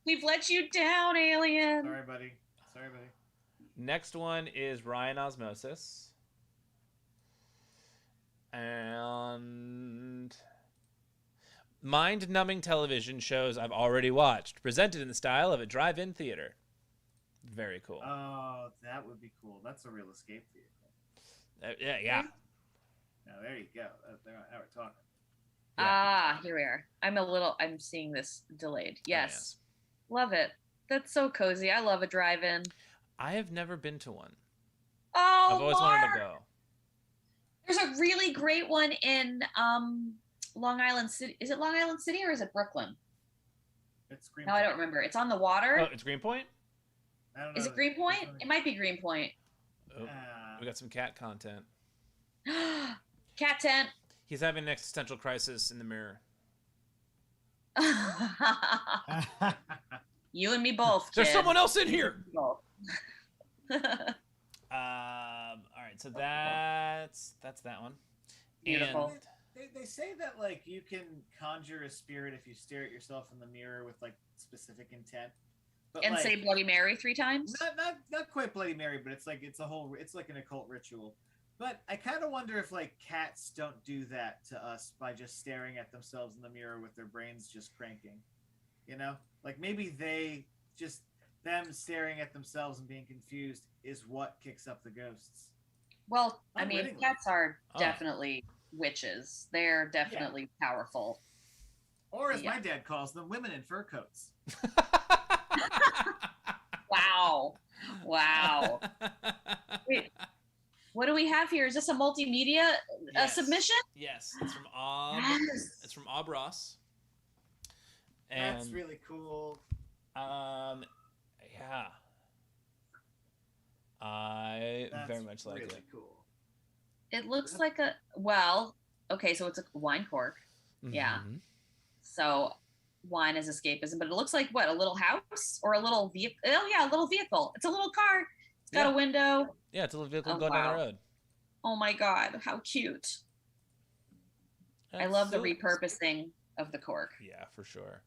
We've let you down, alien. Sorry, buddy. Next one is Ryan Osmosis. And mind-numbing television shows I've already watched, presented in the style of a drive-in theater. Very cool. Oh, that would be cool. That's a real escape vehicle. Yeah. Now there you go. Now we're talking. Ah, here we are. I'm seeing this delayed. Yes. Love it. That's so cozy. I love a drive-in. I have never been to one. Oh, I've always wanted to Mark! go. There's a really great one in Long Island City. Is it Long Island City or is it Brooklyn? It's Green No, I don't remember. It's on the water. Oh, it's Greenpoint? I don't know. Is it Greenpoint? It might be Greenpoint. Oh, we got some cat content. Cat tent. He's having an existential crisis in the mirror. You and me both. There's kid. someone else in here. Both. All right, so that's that one. Beautiful. They say that like you can conjure a spirit if you stare at yourself in the mirror with like specific intent. But, And like, say Bloody Mary 3 times. not quite Bloody Mary, but it's like it's like an occult ritual. But I kind of wonder if like cats don't do that to us by just staring at themselves in the mirror with their brains just cranking. You know, like maybe them staring at themselves and being confused is what kicks up the ghosts. Well, I mean, Unwittingly. cats are Oh. definitely witches. They're definitely powerful. Or as Yeah. my dad calls them, women in fur coats. Wow. Wow. Wait, what do we have here? Is this a multimedia Yes. submission? Yes, it's from Ob. Yes. It's from Ob Ross. And That's really cool. yeah. I That's very much like really it. cool. It looks like a, well, okay, so it's a wine cork. Yeah. Mhm. So wine is escapism, but it looks like what, a little house or a little vehicle? Oh yeah, a little vehicle. It's a little car. It's got Yeah. a window. Yeah, it's a little vehicle Oh, going down wow. the road. Oh my God, how cute. I love the repurposing of the cork. Yeah, for sure.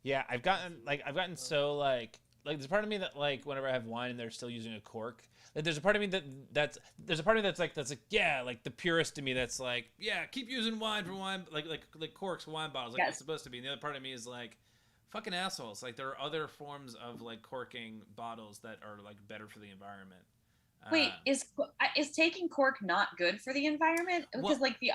Yeah, I've gotten so like there's a part of me that like whenever I have wine and they're still using a cork, like there's a part of me that's like yeah, like the purist to me that's like, yeah, keep using wine for wine, like corks for wine bottles, like Yes. it's supposed to be. And the other part of me is like, fucking assholes. Like there are other forms of like corking bottles that are like better for the environment. Wait, is taking cork not good for the environment? Because Well- like the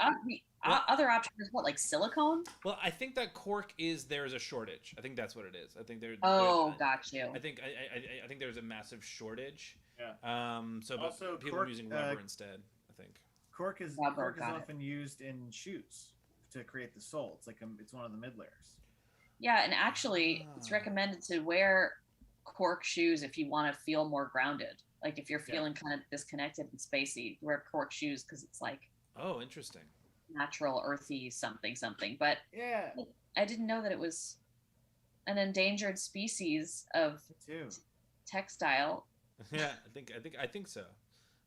other option is what, like silicone? Well, I think that cork there's a shortage. I think that's what it is. I think Oh, got you. I think I think there's a massive shortage. Yeah. So but Also, people cork, are using rubber instead, I think. Cork is Rubber, got it. often used in shoes to create the sole. It's like it's one of the mid layers. Yeah, and actually, it's recommended to wear cork shoes if you want to feel more grounded. Like if you're feeling kind of disconnected and spacey, wear cork shoes because it's like Oh, interesting. natural, earthy something. But Yeah, I didn't know that it was an endangered species of me too. textile. Yeah, I think so.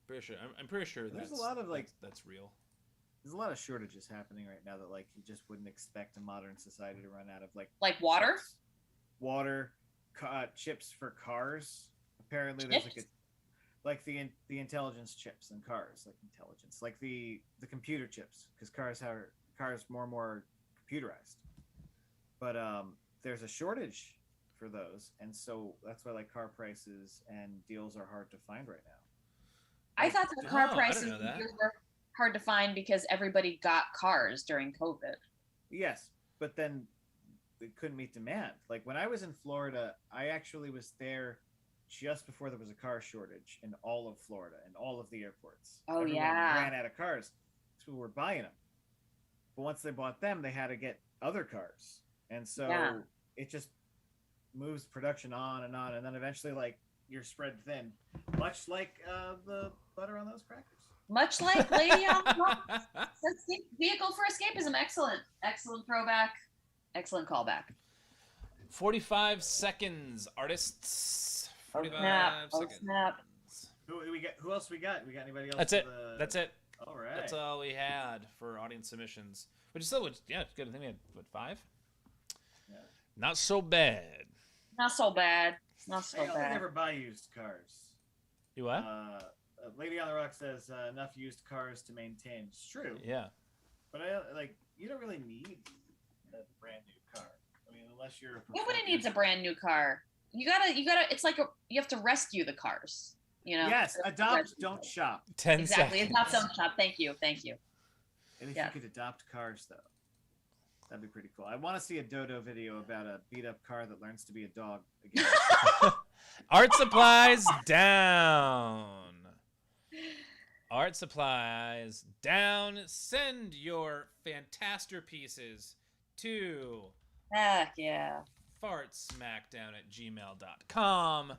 Pretty sure. I'm pretty sure There's that's a lot of, like- that's real. There's a lot of shortages happening right now that like you just wouldn't expect a modern society to run out of, like Water? chips. Water, chips for cars. Apparently, there's like the intelligence chips in cars, like intelligence, like the computer chips, because cars more and more computerized. But there's a shortage for those, and so that's why like car prices and deals are hard to find right now. I thought the car Oh, I prices didn't know that. were hard to find because everybody got cars during COVID. Yes, but then it couldn't meet demand. Like when I was in Florida, I actually was there just before there was a car shortage in all of Florida and all of the airports. Oh, Everyone yeah. ran out of cars. So we were buying them. But once they bought them, they had to get other cars. And so Yeah. it just moves production on, and then eventually like you're spread thin, much like the butter on those crackers. Much like Lady on the Block. That's the vehicle for escapism. Excellent throwback. Excellent callback. 45 seconds, artists. 45 Oh, seconds. snap. Who we got? Who else we got? We got anybody else? That's it. for the- That's it. All right. That's all we had for audience submissions. Which is still, yeah, it's good. I think we had, what, 5? Yeah. Not so bad. Not so bad. Not so I only bad. never buy used cars. You what? Lady on the Rock says enough used cars to maintain. It's true, Yeah. but you don't really need a brand new car. I mean, unless you're. Nobody needs a brand new car. You gotta. It's like you have to rescue the cars. You know. Yes, adopt, don't shop. 10 Exactly. It's seconds. not some shop. Thank you. And if Yeah. you could adopt cars, though, that'd be pretty cool. I want to see a Dodo video about a beat up car that learns to be a dog again. Art supplies down. Art supplies down. Send your fantaster pieces to Heck yeah. fartsmackdown@gmail.com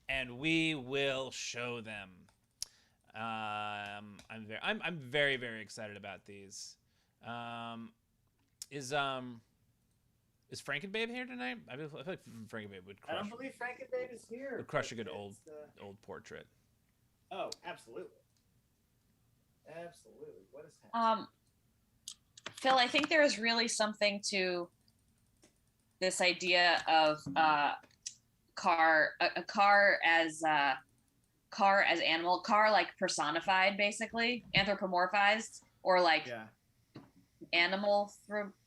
and we will show them. I'm very, very excited about these. Is Frankenbabe here tonight? I feel like Frankenbabe would I crush. don't believe Frankenbabe is here. Would crush a but good old it's, portrait. Oh, absolutely. Absolutely. What is happening? Phil, I think there is really something to this idea of a car as animal, car like personified, basically anthropomorphized, or like animal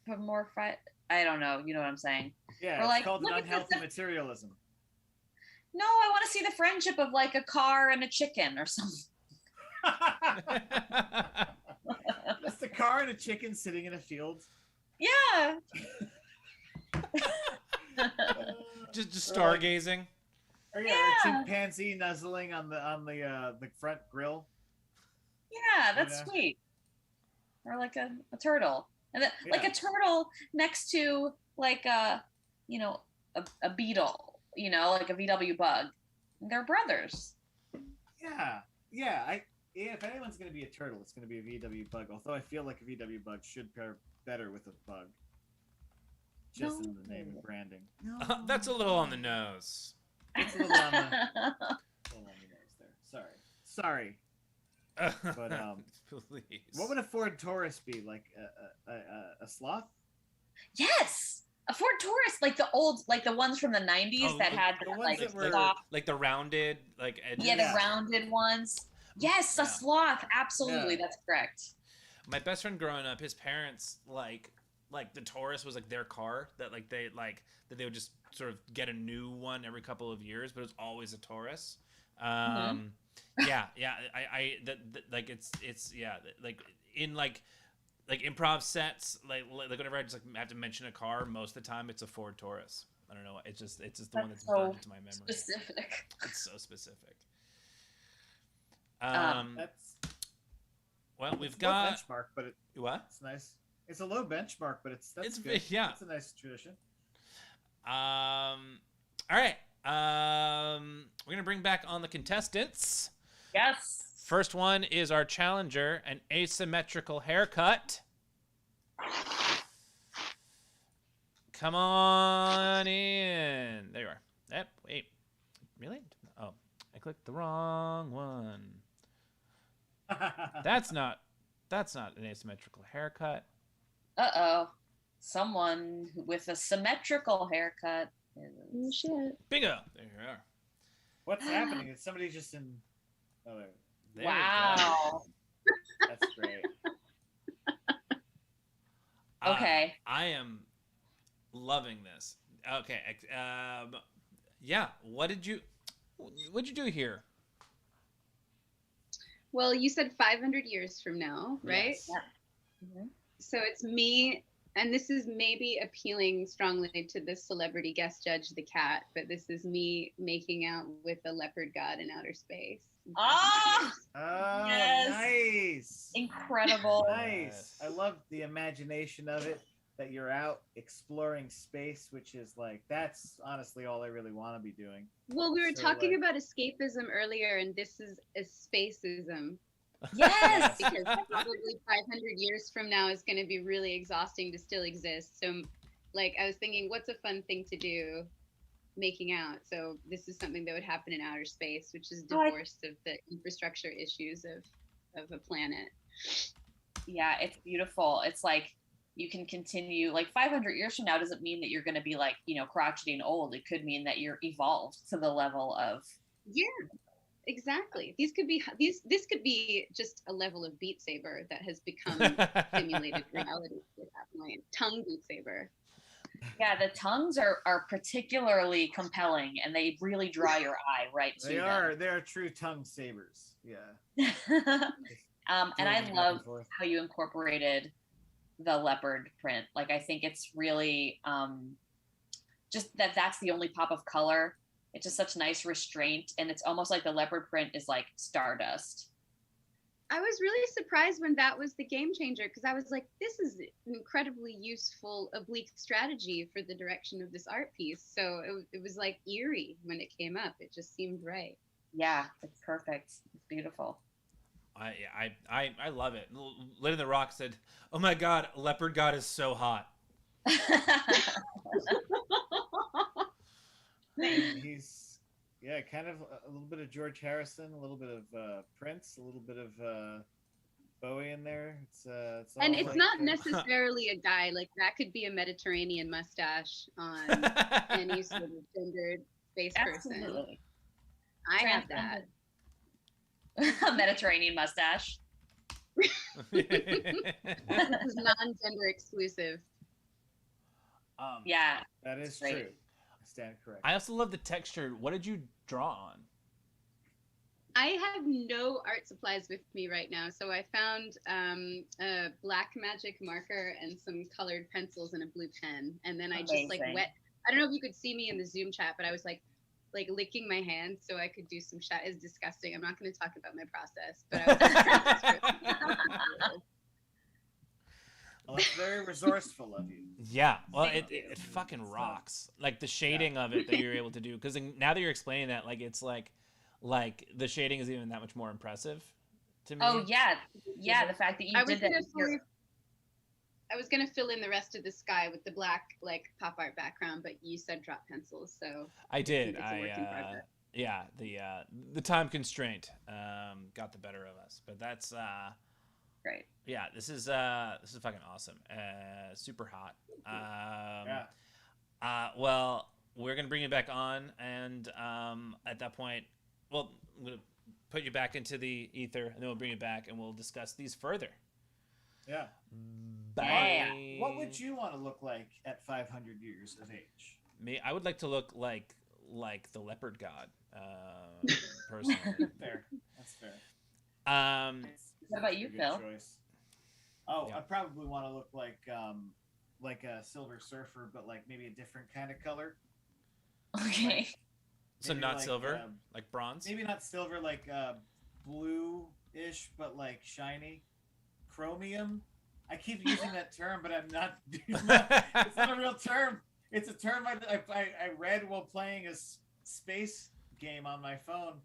anthropomorphized. I don't know. You know what I'm saying? Yeah, Or it's like, called look an at unhealthy this- materialism. No, I want to see the friendship of like a car and a chicken or something. Just a car and a chicken sitting in a field. Yeah. Just stargazing. Or Yeah. a chimpanzee nuzzling on the front grill. Yeah, that's Yeah. sweet. Or like a turtle, and like Yeah. a turtle next to like a a beetle, like a VW bug. They're brothers. Yeah. If anyone's gonna be a turtle, it's gonna be a VW bug. Although I feel like a VW bug should pair better with a bug. Just in the name of branding. No. That's a little on the nose. It's a little on the nose there. Sorry. But Please. what would a Ford Taurus be? Like a sloth? Yes, a Ford Taurus, like the ones from the 90s that had the ones like that were- soft, like the rounded edges. yeah, the rounded ones. Yes, a Yeah. sloth. Absolutely, Yeah. that's correct. My best friend growing up, his parents like the Taurus was like their car that that they would just sort of get a new one every couple of years, but it was always a Taurus. Yeah, I like it's yeah, like in like improv sets, like whenever I just have to mention a car, most of the time it's a Ford Taurus. I don't know, it's just the one that's so burned into my memory. Specific. It's so specific. That's Well, we've it's a low got benchmark, but what? it's nice. It's a low benchmark, but that's It's- good. yeah. It's a nice tradition. All right. We're gonna bring back on the contestants. Yes. First one is our challenger, an asymmetrical haircut. Come on in. There you are. Yep. Wait. Really? Oh, I clicked the wrong one. That's not an asymmetrical haircut. Uh-oh. Someone with a symmetrical haircut. Oh, shit. Bingo. There you are. What's happening? Is somebody just in? Oh, there we go. Wow. That's great. Okay. I am loving this. Okay. Yeah. What'd you do here? Well, you said 500 years from now, right? Yes. Mhm. So it's me, and this is maybe appealing strongly to the celebrity guest judge, the cat, but this is me making out with a leopard god in outer space. Ah! Oh, Yes. nice. Incredible. Nice. I love the imagination of it. That you're out exploring space, which is like that's honestly all I really want to be doing. Well, we were So, talking like- about escapism earlier, and this is a spaceism. Yes. Because probably 500 years from now is going to be really exhausting to still exist. So, like, I was thinking, what's a fun thing to do? Making out. So this is something that would happen in outer space, which is Oh, divorced of the infrastructure issues of a planet. Yeah, it's beautiful. It's like you can continue, like 500 years from now doesn't mean that you're going to be like, crotchety and old. It could mean that you're evolved to the level of. Yeah, exactly. This could be just a level of Beat Saber that has become simulated reality at that point. Tongue Beat Saber. Yeah, the tongues are particularly compelling, and they really draw your eye right to They are true tongue sabers. Yeah. them. And I Going back love and forth. how you incorporated the leopard print. Like, I think it's really just that's the only pop of color. It's just such nice restraint, and it's almost like the leopard print is like stardust. I was really surprised when that was the game changer, because I was like, this is an incredibly useful oblique strategy for the direction of this art piece. So it was like eerie when it came up. It just seemed right. Yeah, it's perfect. It's beautiful. I love it. Lynn the Rock said, "Oh my God, Leopard God is so hot." And he's kind of a little bit of George Harrison, a little bit of Prince, a little bit of Bowie in there. It's And all it's like, not necessarily a guy. Like, that could be a Mediterranean mustache on any sort of gendered space person. Absolutely. I have that. A Mediterranean mustache. This is non-gender exclusive. Yeah. That is Great. true. I stand correct. I also love the texture. What did you draw on? I have no art supplies with me right now, so I found a black magic marker and some colored pencils and a blue pen, and then I just like Amazing. wet. I don't know if you could see me in the Zoom chat, but I was like licking my hands so I could do some shot. It's disgusting. I'm not going to talk about my process, but I was. Well, it's very resourceful of you. Yeah, well, Thank you. it fucking rocks. Like the shading of it that you're able to do, because now that you're explaining that, like it's like the shading is even that much more impressive to me. Oh yeah. The fact that you did that. I was gonna fill in the rest of the sky with the black like pop art background, but you said drop pencils, so I did. it's a work in progress. Yeah, the time constraint got the better of us, but that's Great. yeah. This is fucking awesome. Super hot. Well, we're gonna bring you back on, and at that point, well, I'm gonna put you back into the ether, and then we'll bring you back, and we'll discuss these further. Yeah. Bye. What would you want to look like at 500 years of age? Me, I would like to look like the leopard god, personally. Fair. That's fair. What about you, Good Phil? choice. Oh, Yeah. I probably want to look like a Silver Surfer, but like maybe a different kind of color. Okay. So Maybe not like, silver, like bronze. Maybe not silver, like blue-ish, but like shiny. Chromium. I keep using that term, but I'm not. It's not a real term. It's a term I read while playing a space game on my phone,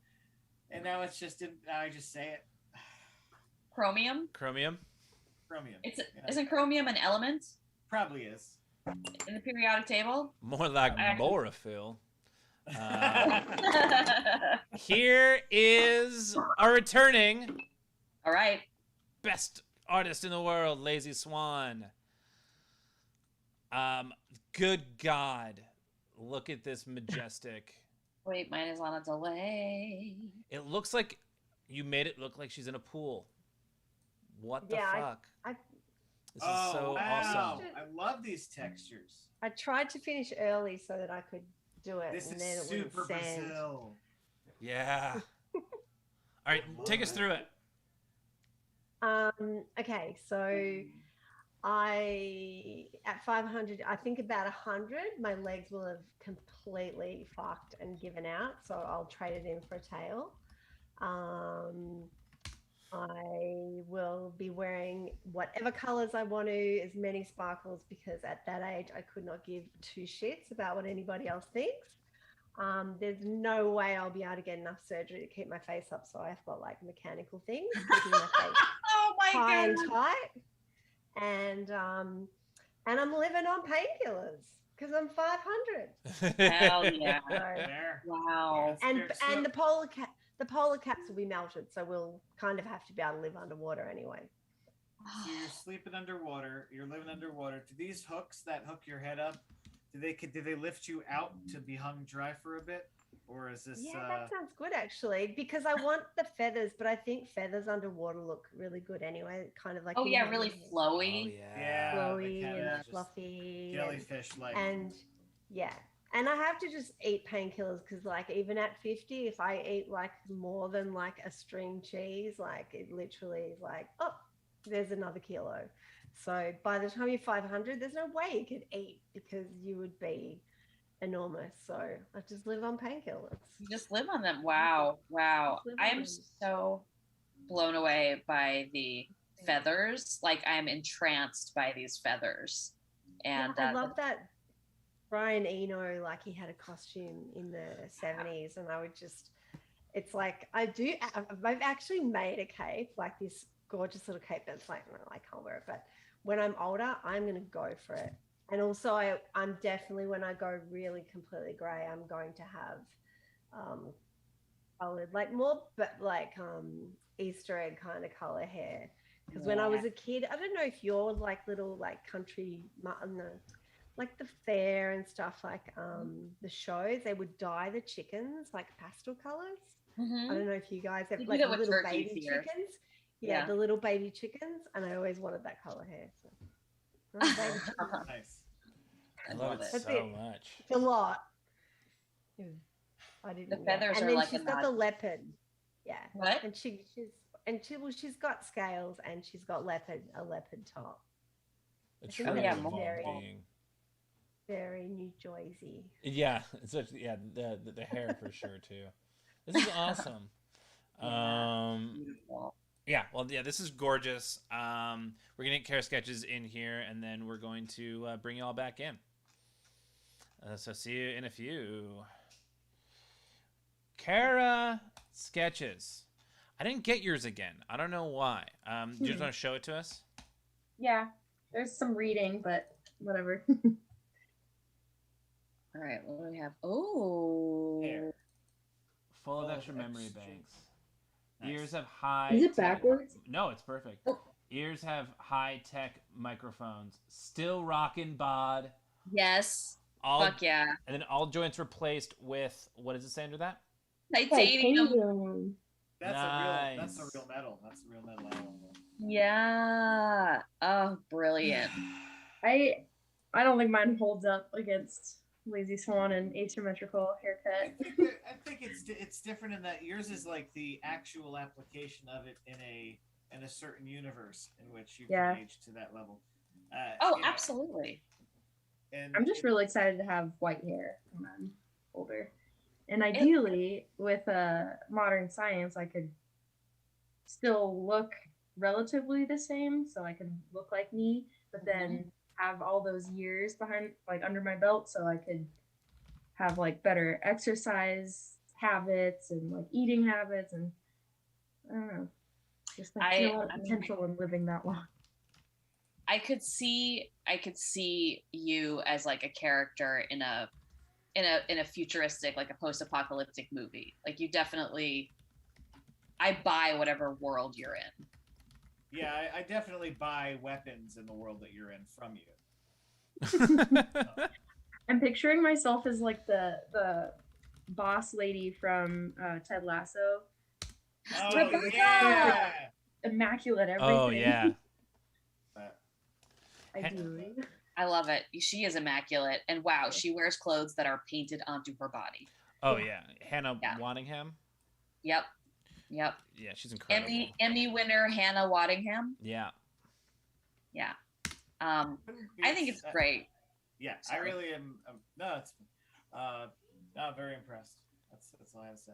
and now it's just now I just say it. Chromium. Chromium. Chromium. Isn't chromium an element Probably is. in the periodic table? More like Actually- borophyll. Here is our returning All right. best artist in the world, Lazy Swan. Good God, look at this majestic. Wait, mine is on a delay. It looks like you made it look like she's in a pool. What the Yeah, fuck? This is Oh, so wow. awesome. I love these textures. I tried to finish early so that I could do it, This and is then it super wouldn't sand. Brazil. Yeah. All right, take us through it. Okay, so at 500, I think about 100, my legs will have completely fucked and given out. So I'll trade it in for a tail. I will be wearing whatever colors I want to, as many sparkles, because at that age I could not give two shits about what anybody else thinks. There's no way I'll be able to get enough surgery to keep my face up, so I've got like mechanical things keeping my face Oh my high god. and tight, and I'm living on painkillers because I'm 500. Hell yeah. So, There. Wow. and the polar caps will be melted, so we'll kind of have to be able to live underwater anyway. So you're sleeping underwater. You're living underwater. Do these hooks that hook your head up? Do they lift you out to be hung dry for a bit, or is this? Yeah, that sounds good actually, because I want the feathers, but I think feathers underwater look really good anyway. Kind of like Oh yeah, really Oh, flowy. yeah. flowy kinda and just fluffy, jellyfish like. and yeah. And I have to just eat painkillers because, like, even at 50, if I eat like more than like a string cheese, like it literally is like, oh, there's another kilo. So by the time you're 500, there's no way you could eat because you would be enormous. So I just live on painkillers. You just live on them. Wow. Wow. Live I on am them. so blown away by the feathers. Like I'm entranced by these feathers. And I love that Brian Eno, like he had a costume in the 70s, and I would just, it's like I've actually made a cape, like this gorgeous little cape that's like, no, I can't wear it, but when I'm older, I'm going to go for it. And also I'm definitely, when I go really completely gray, I'm going to have colored, like more, but like Easter egg kind of color hair. Because when I was a kid, I don't know if you're like little like country, no, like the fair and stuff, like the shows, they would dye the chickens like pastel colors. I don't know if you guys have You do like that with little turkeys baby here. chickens. Yeah, the little baby chickens, and I always wanted that color hair. So. Nice. I love it That's so it. much. It's a lot. I didn't. The feathers and are then like she's a got nod. the leopard. Yeah. What? And she's got scales and she's got a leopard top. A I true think yeah, that's evolved very, being. very New Jersey. Yeah, it's such, yeah, the hair for sure too. This is awesome. Yeah. Beautiful. Yeah, well, yeah, this is gorgeous. We're gonna get Kara sketches in here, and then we're going to bring you all back in. So see you in a few. Kara sketches. I didn't get yours again. I don't know why. Do you just want to show it to us? Yeah, there's some reading, but whatever. All right, what do we have? Oh, Hair. Full of Full extra of memory extra- banks. Nice. Ears have high. Is it tech- backwards? No, it's perfect. Ears have high tech microphones. Still rocking bod. yes. All, Fuck yeah. And then all joints replaced with, what does it say under that? Titanium. Titanium. That's Nice. a real metal. That's a real metal. I don't know. Yeah. Oh, brilliant. I don't think mine holds up against Lazy Swan and asymmetrical haircut. I think it's different in that yours is like the actual application of it in a certain universe in which you Yeah. can age to that level. Oh, you know, absolutely. And I'm just really excited to have white hair when I'm older. And ideally, with modern science, I could still look relatively the same, so I could look like me, but then have all those years behind, like under my belt, so I could have like better exercise habits and like eating habits, and I don't know, just I see a lot of potential in living that long. I could see you as like a character in a futuristic, like a post-apocalyptic movie. Like you definitely, I buy whatever world you're in. yeah, I definitely buy weapons in the world that you're in from you. I'm picturing myself as like the boss lady from Ted Lasso. Oh yeah. Immaculate everything. Oh, yeah. Ideally. I love it. She is immaculate, and wow, she wears clothes that are painted onto her body. Oh, yeah. Hannah Yeah. Waddingham. Yep. Yeah, she's incredible. Emmy winner Hannah Waddingham. Yeah. Yeah. I think it's great. Yeah, Sorry. I really am. No, it's no, very impressed. That's all I have to say.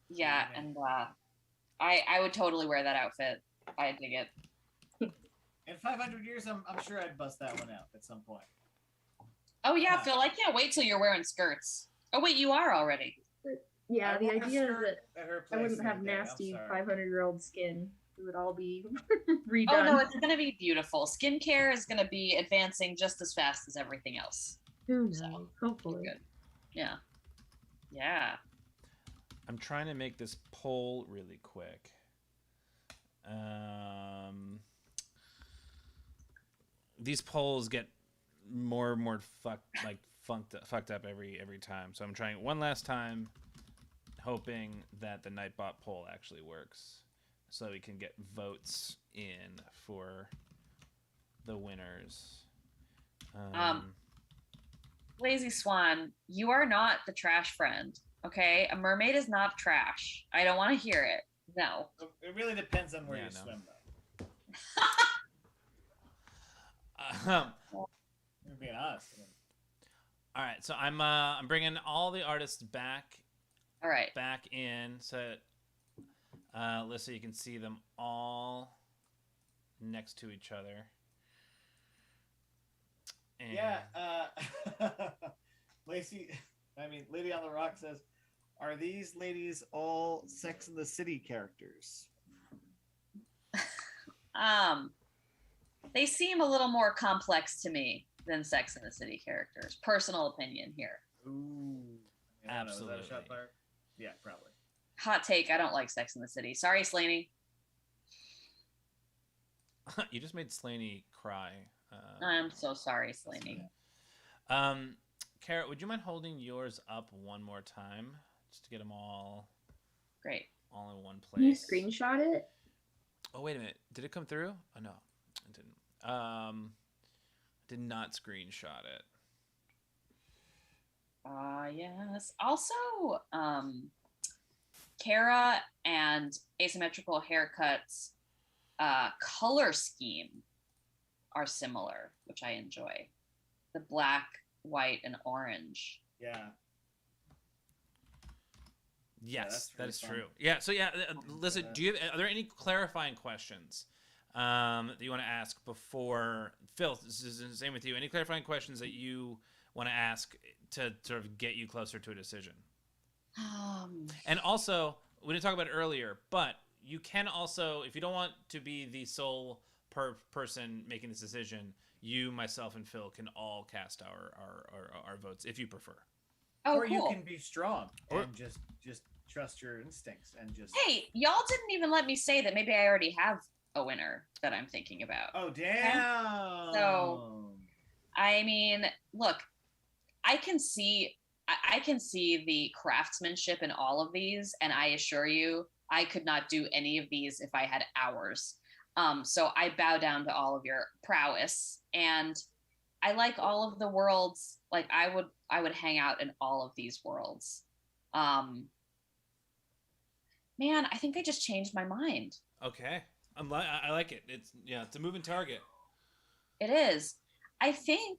Yeah, and I would totally wear that outfit. I dig it. In 500 years, I'm sure I'd bust that one out at some point. Oh yeah, Phil, I can't wait till you're wearing skirts. Oh wait, you are already. Yeah, I the wore a idea is skirt that at her I place wouldn't the have other day. I'm nasty sorry. 500-year-old skin. It would all be redone. Oh no, it's gonna be beautiful. Skincare is gonna be advancing just as fast as everything else. Who knows? So, Hopefully. Good. Yeah. Yeah. I'm trying to make this poll really quick. These polls get more and more fucked up every time. So I'm trying one last time, hoping that the Nightbot poll actually works, so we can get votes in for the winners. Lazy Swan, you are not the trash friend. Okay, a mermaid is not trash. I don't want to hear it. No. It really depends on where Yeah, you no. swim, though. You're being honest. All right, so I'm bringing all the artists back All right. in, so Lyssa, you can see them all next to each other. And Yeah. Lacey, Lady on the Rock says, "Are these ladies all Sex and the City characters?" They seem a little more complex to me than Sex and the City characters. Personal opinion here. Ooh. I don't know, is that a Absolutely. shot fired? Yeah, probably. Hot take. I don't like Sex and the City. Sorry, Slaney. you just made Slaney cry. I'm so sorry, Slaney. Carrot, would you mind holding yours up one more time, just to get them all Great. in one Can you place? screenshot it? Oh, wait a minute. Did it come through? Oh, no, it didn't. Did not screenshot it. Yes. Also, Kara and Asymmetrical Haircuts color scheme are similar, which I enjoy. The black, white, and orange. Yeah. Yes, really that is fun. true. Yeah. So yeah, Lyssa, that. are there any clarifying questions that you want to ask before Phil? This is the same with you. Any clarifying questions that you want to ask to sort of get you closer to a decision? And also, we didn't talk about it earlier, but you can also, if you don't want to be the sole person making this decision, you, myself, and Phil can all cast our votes if you prefer. Oh, or cool. you can be strong and just trust your instincts and just. Hey, y'all didn't even let me say that maybe I already have a winner that I'm thinking about. Oh damn! So, I mean, look, I can see the craftsmanship in all of these, and I assure you, I could not do any of these if I had hours. So I bow down to all of your prowess, and I like all of the worlds. Like I would hang out in all of these worlds. Man, I think I just changed my mind. Okay, I like it. It's a moving target. It is. I think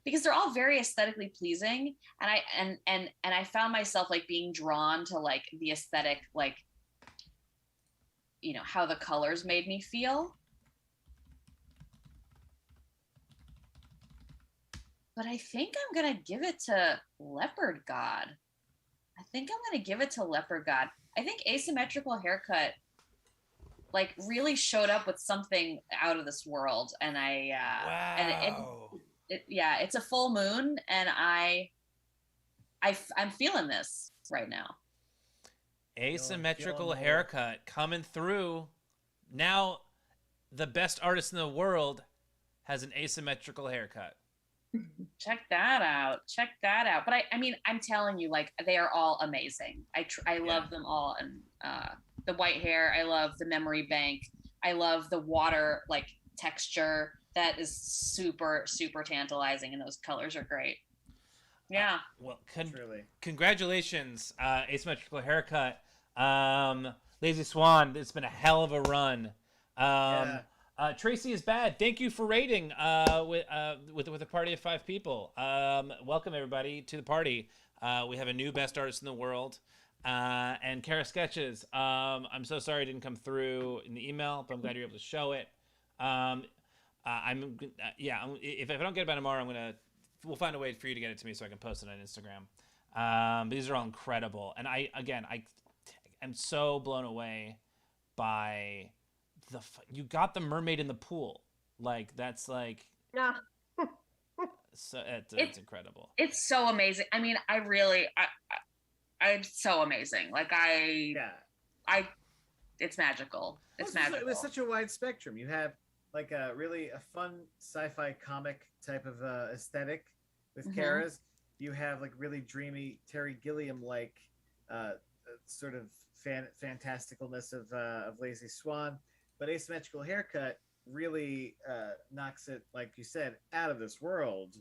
because they're all very aesthetically pleasing, and I found myself like being drawn to like the aesthetic, like how the colors made me feel. But I think I'm gonna give it to Leopard God. I think Asymmetrical Haircut like really showed up with something out of this world, and Wow. It's a full moon, and I'm feeling this right now. Asymmetrical Haircut coming through. Now, the best artist in the world has an asymmetrical haircut. Check that out. But I mean, I'm telling you, like, they are all amazing. I love them all. And the white hair, I love the memory bank. I love the water, like, texture. That is super, super tantalizing, and those colors are great. Yeah. Well, congratulations, Asymmetrical Haircut. Lazy Swan, it's been a hell of a run. Tracy is bad. Thank you for raiding with a party of 5 people. Welcome everybody to the party. We have a new best artist in the world, and Kara Sketches. I'm so sorry it didn't come through in the email, but I'm glad you're able to show it. If I don't get it by tomorrow, we'll find a way for you to get it to me so I can post it on Instagram. But these are all incredible, and I am so blown away by you got the mermaid in the pool. Like that's like so it's incredible. It's so amazing. I mean, I'm so amazing. Like it's magical. It's magical. It was such a wide spectrum. You have like a fun sci-fi comic type of aesthetic with Kara's. You have like really dreamy Terry Gilliam like sort of fantasticalness of Lazy Swan, but Asymmetrical Haircut really knocks it, like you said, out of this world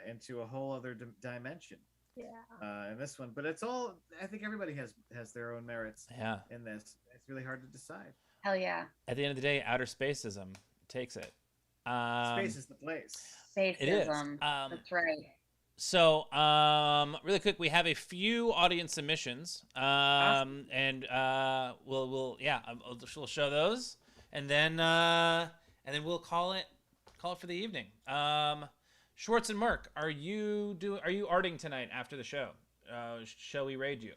into a whole other dimension. Yeah. In this one, but it's all. I think everybody has their own merits. Yeah. In this, it's really hard to decide. Hell yeah. At the end of the day, outer spaceism takes it. Space is the place. Spaceism. It is. That's right. So, really quick, we have a few audience submissions, Awesome. and we'll show those, and then we'll call it for the evening. Schwartz and Merck, are you arting tonight after the show? Shall we raid you?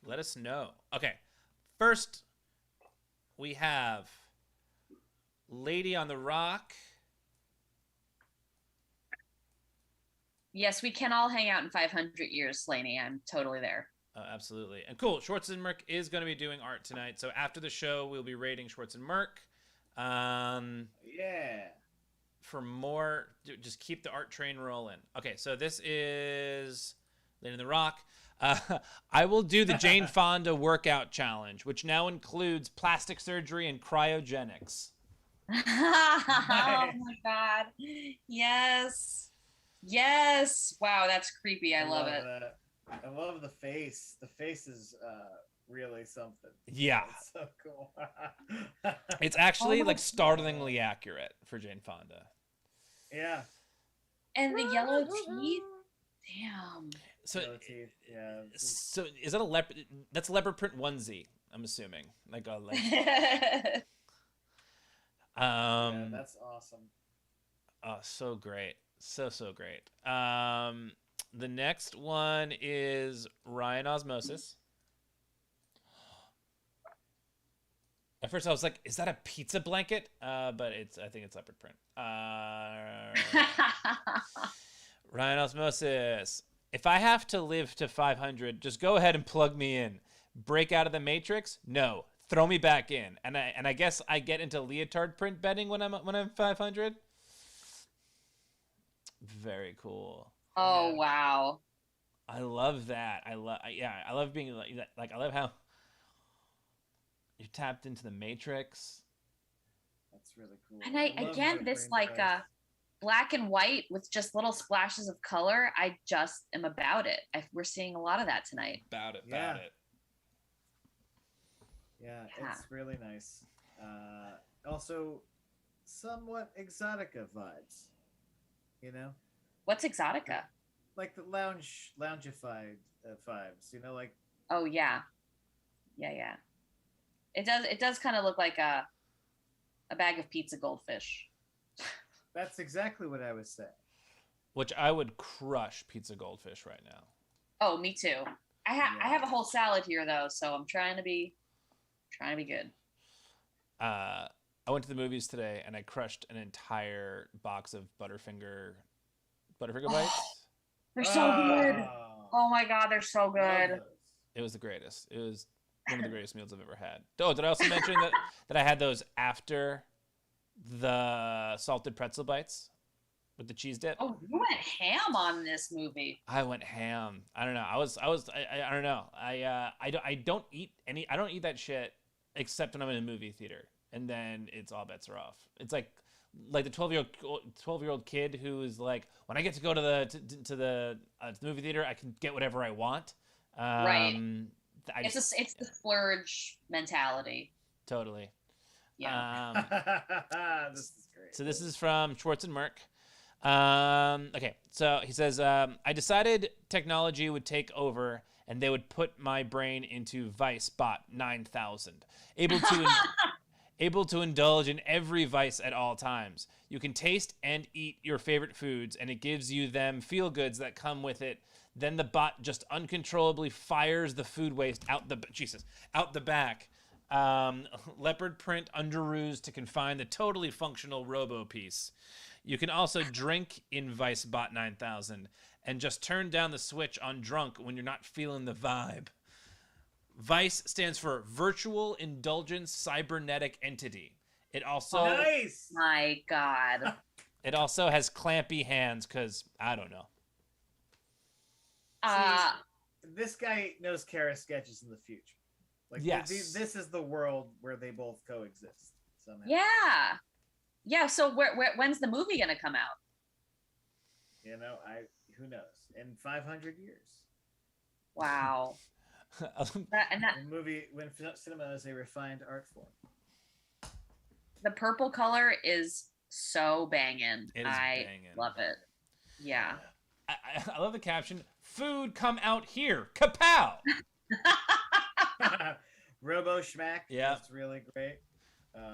Let us know. Okay, first we have Lady on the Rock. Yes, we can all hang out in 500 years, Slaney. I'm totally there. Absolutely. And cool, Schwartz and Merck is going to be doing art tonight. So after the show, we'll be rating Schwartz and Merck. Yeah. For more, just keep the art train rolling. Okay, so this is Lady on the Rock. I will do the Jane Fonda workout challenge, which now includes plastic surgery and cryogenics. Oh my God. Yes. Wow, that's creepy. I love it. I love the face. The face is really something. Yeah. It's so cool. It's actually Oh my like startlingly accurate for Jane Fonda. Yeah. And the yellow teeth. Damn. So, Yellow teeth. Yeah. so is that a leopard? That's a leopard print onesie. I'm assuming. Like a like. Yeah, that's awesome. Oh, so great. So great. The next one is Ryan Osmosis. At first I was like, is that a pizza blanket? But I think it's leopard print. Ryan Osmosis. If I have to live to 500, just go ahead and plug me in. Break out of the Matrix? No. Throw me back in. And I guess I get into leotard print betting when I'm 500. Very cool. Oh wow. I love that. I love being like I love how you tapped into the Matrix. That's really cool. And I love again, the this brain like device. black and white with just little splashes of color. I just am about it. We're seeing a lot of that tonight. About it. Yeah. About it. Yeah, Yeah. it's really nice. Also, somewhat exotica vibes. You know, What's Exotica? like the loungified vibes. You know, like Oh yeah. Yeah. It does kind of look like a bag of pizza goldfish. that's exactly what I was saying. Which I would crush pizza goldfish right now. Oh, me too. I have a whole salad here though, so I'm trying to be good. I went to the movies today and I crushed an entire box of Butterfinger bites. They're so good. Oh my god, they're so Love good. those. It was the greatest. It was one of the greatest meals I've ever had. Oh, did I also mention that I had those after the salted pretzel bites with the cheese dip? Oh, you went ham on this movie. I went ham. I don't know. I don't know. I don't eat that shit except when I'm in a movie theater, and then it's all bets are off. It's like the 12-year-old kid who is like, when I get to go to the movie theater, I can get whatever I want. Right. It's the splurge mentality. Totally. Yeah. This is great. So this is from Schwartz and Merck. Okay, so he says, I decided technology would take over and they would put my brain into Vice Bot 9000, able to indulge in every vice at all times. You can taste and eat your favorite foods, and it gives you them feel goods that come with it. Then the bot just uncontrollably fires the food waste out the back. Leopard print underoos to confine the totally functional robo piece. You can also drink in Vice Bot 9000 and just turn down the switch on drunk when you're not feeling the vibe. Vice stands for Virtual Indulgence Cybernetic Entity. It also Nice. My god. It also has clampy hands because I don't know. This guy knows Kara sketches in the future. Like, Yes. this is the world where they both coexist somehow. Yeah. So when's the movie gonna come out? You know, who knows? In 500 years. Wow. When cinema is a refined art form. The purple color is so banging. It is I banging. love it. Yeah. I love the caption. Food come out here. Kapow! Robo Schmack. Yeah. That's really great.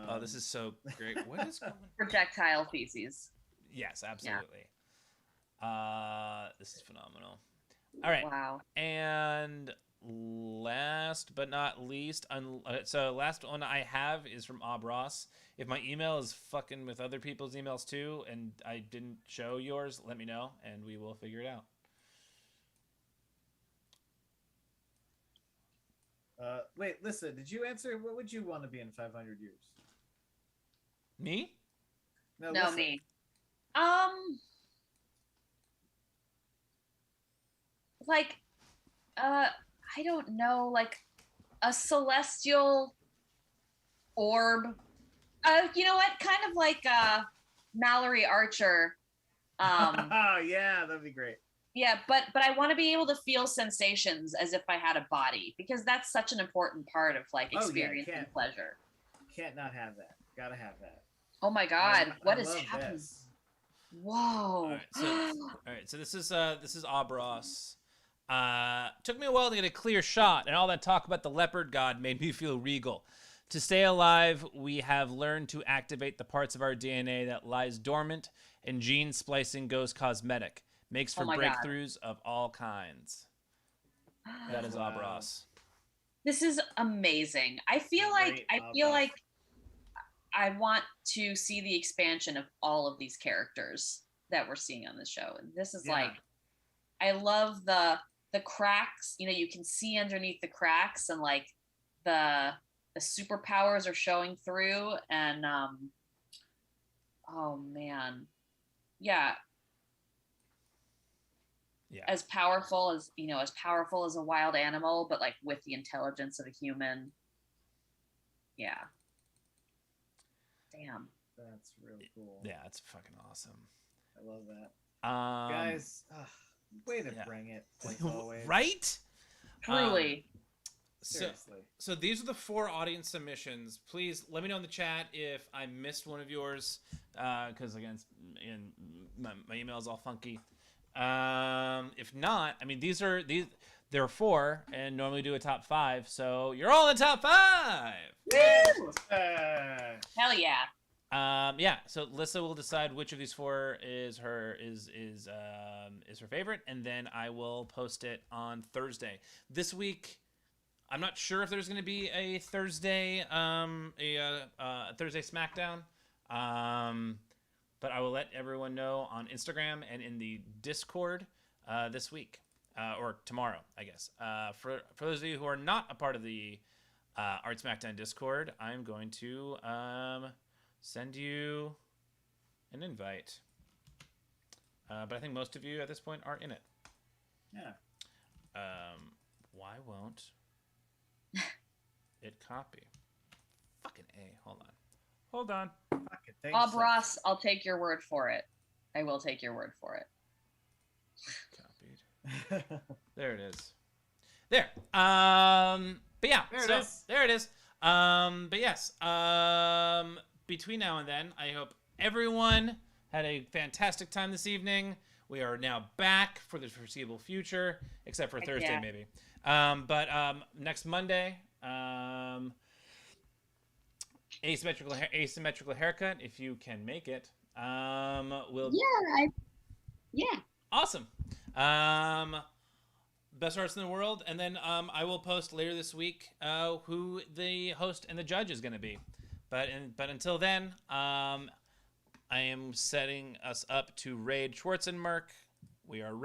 Oh, this is so great. What is going on? Projectile feces. Yes, absolutely. This is phenomenal. All right. Wow. And last but not least, so last one I have is from Ob Ross. If my email is fucking with other people's emails too, and I didn't show yours, let me know, and we will figure it out. Wait, Lyssa, did you answer? What would you want to be in 500 years? Me? No, Lyssa. me. Like, I don't know, like a celestial orb. You know what? Kind of like Mallory Archer. Oh yeah, that'd be great. Yeah, but I want to be able to feel sensations as if I had a body, because that's such an important part of like Oh, yeah, experiencing can't- pleasure. Can't not have that. Gotta have that. Oh my God, what I is love happening? this. Whoa. All right, so this is Abros. Took me a while to get a clear shot, and all that talk about the leopard god made me feel regal. To stay alive, we have learned to activate the parts of our DNA that lies dormant, and gene splicing goes cosmetic. Makes for Oh my God. breakthroughs of all kinds. That is Wow. Abros. This is amazing. I feel Great like I want to see the expansion of all of these characters that we're seeing on the show. And this is Yeah. like, I love the cracks. You know, you can see underneath the cracks, and like the superpowers are showing through. And oh man, yeah. Yeah. As powerful as a wild animal, but like with the intelligence of a human. Yeah. Damn. That's really cool. Yeah, it's fucking awesome. I love that. Guys, Guys, way to yeah. bring it, like always. Right? Truly. Seriously. So these are the 4 audience submissions. Please let me know in the chat if I missed one of yours, because again, my email is all funky. If not, I mean there are 4, and normally do a top 5, so you're all in the top 5. Woo! Uh, Hell yeah. Yeah. So Lyssa will decide which of these 4 is her favorite, and then I will post it on Thursday. This week, I'm not sure if there's going to be a Thursday Thursday SmackDown, but I will let everyone know on Instagram and in the Discord this week or tomorrow, I guess. For those of you who are not a part of the Art SmackDown Discord, I'm going to send you an invite. But I think most of you at this point are in it. yeah. Why won't it copy? Fucking A. Hold on. Fucking thanks. Bob Ross, I'll take your word for it. I will take your word for it. Copied. There it is. There. But yeah. There it so is. there it is. But yes. Between now and then, I hope everyone had a fantastic time this evening. We are now back for the foreseeable future, except for Heck Thursday, yeah. maybe. But next Monday, asymmetrical haircut, if you can make it. Will Yeah. awesome. Best artists in the world, and then I will post later this week who the host and the judge is going to be. But until then, I am setting us up to raid Schwartz and Merck. We are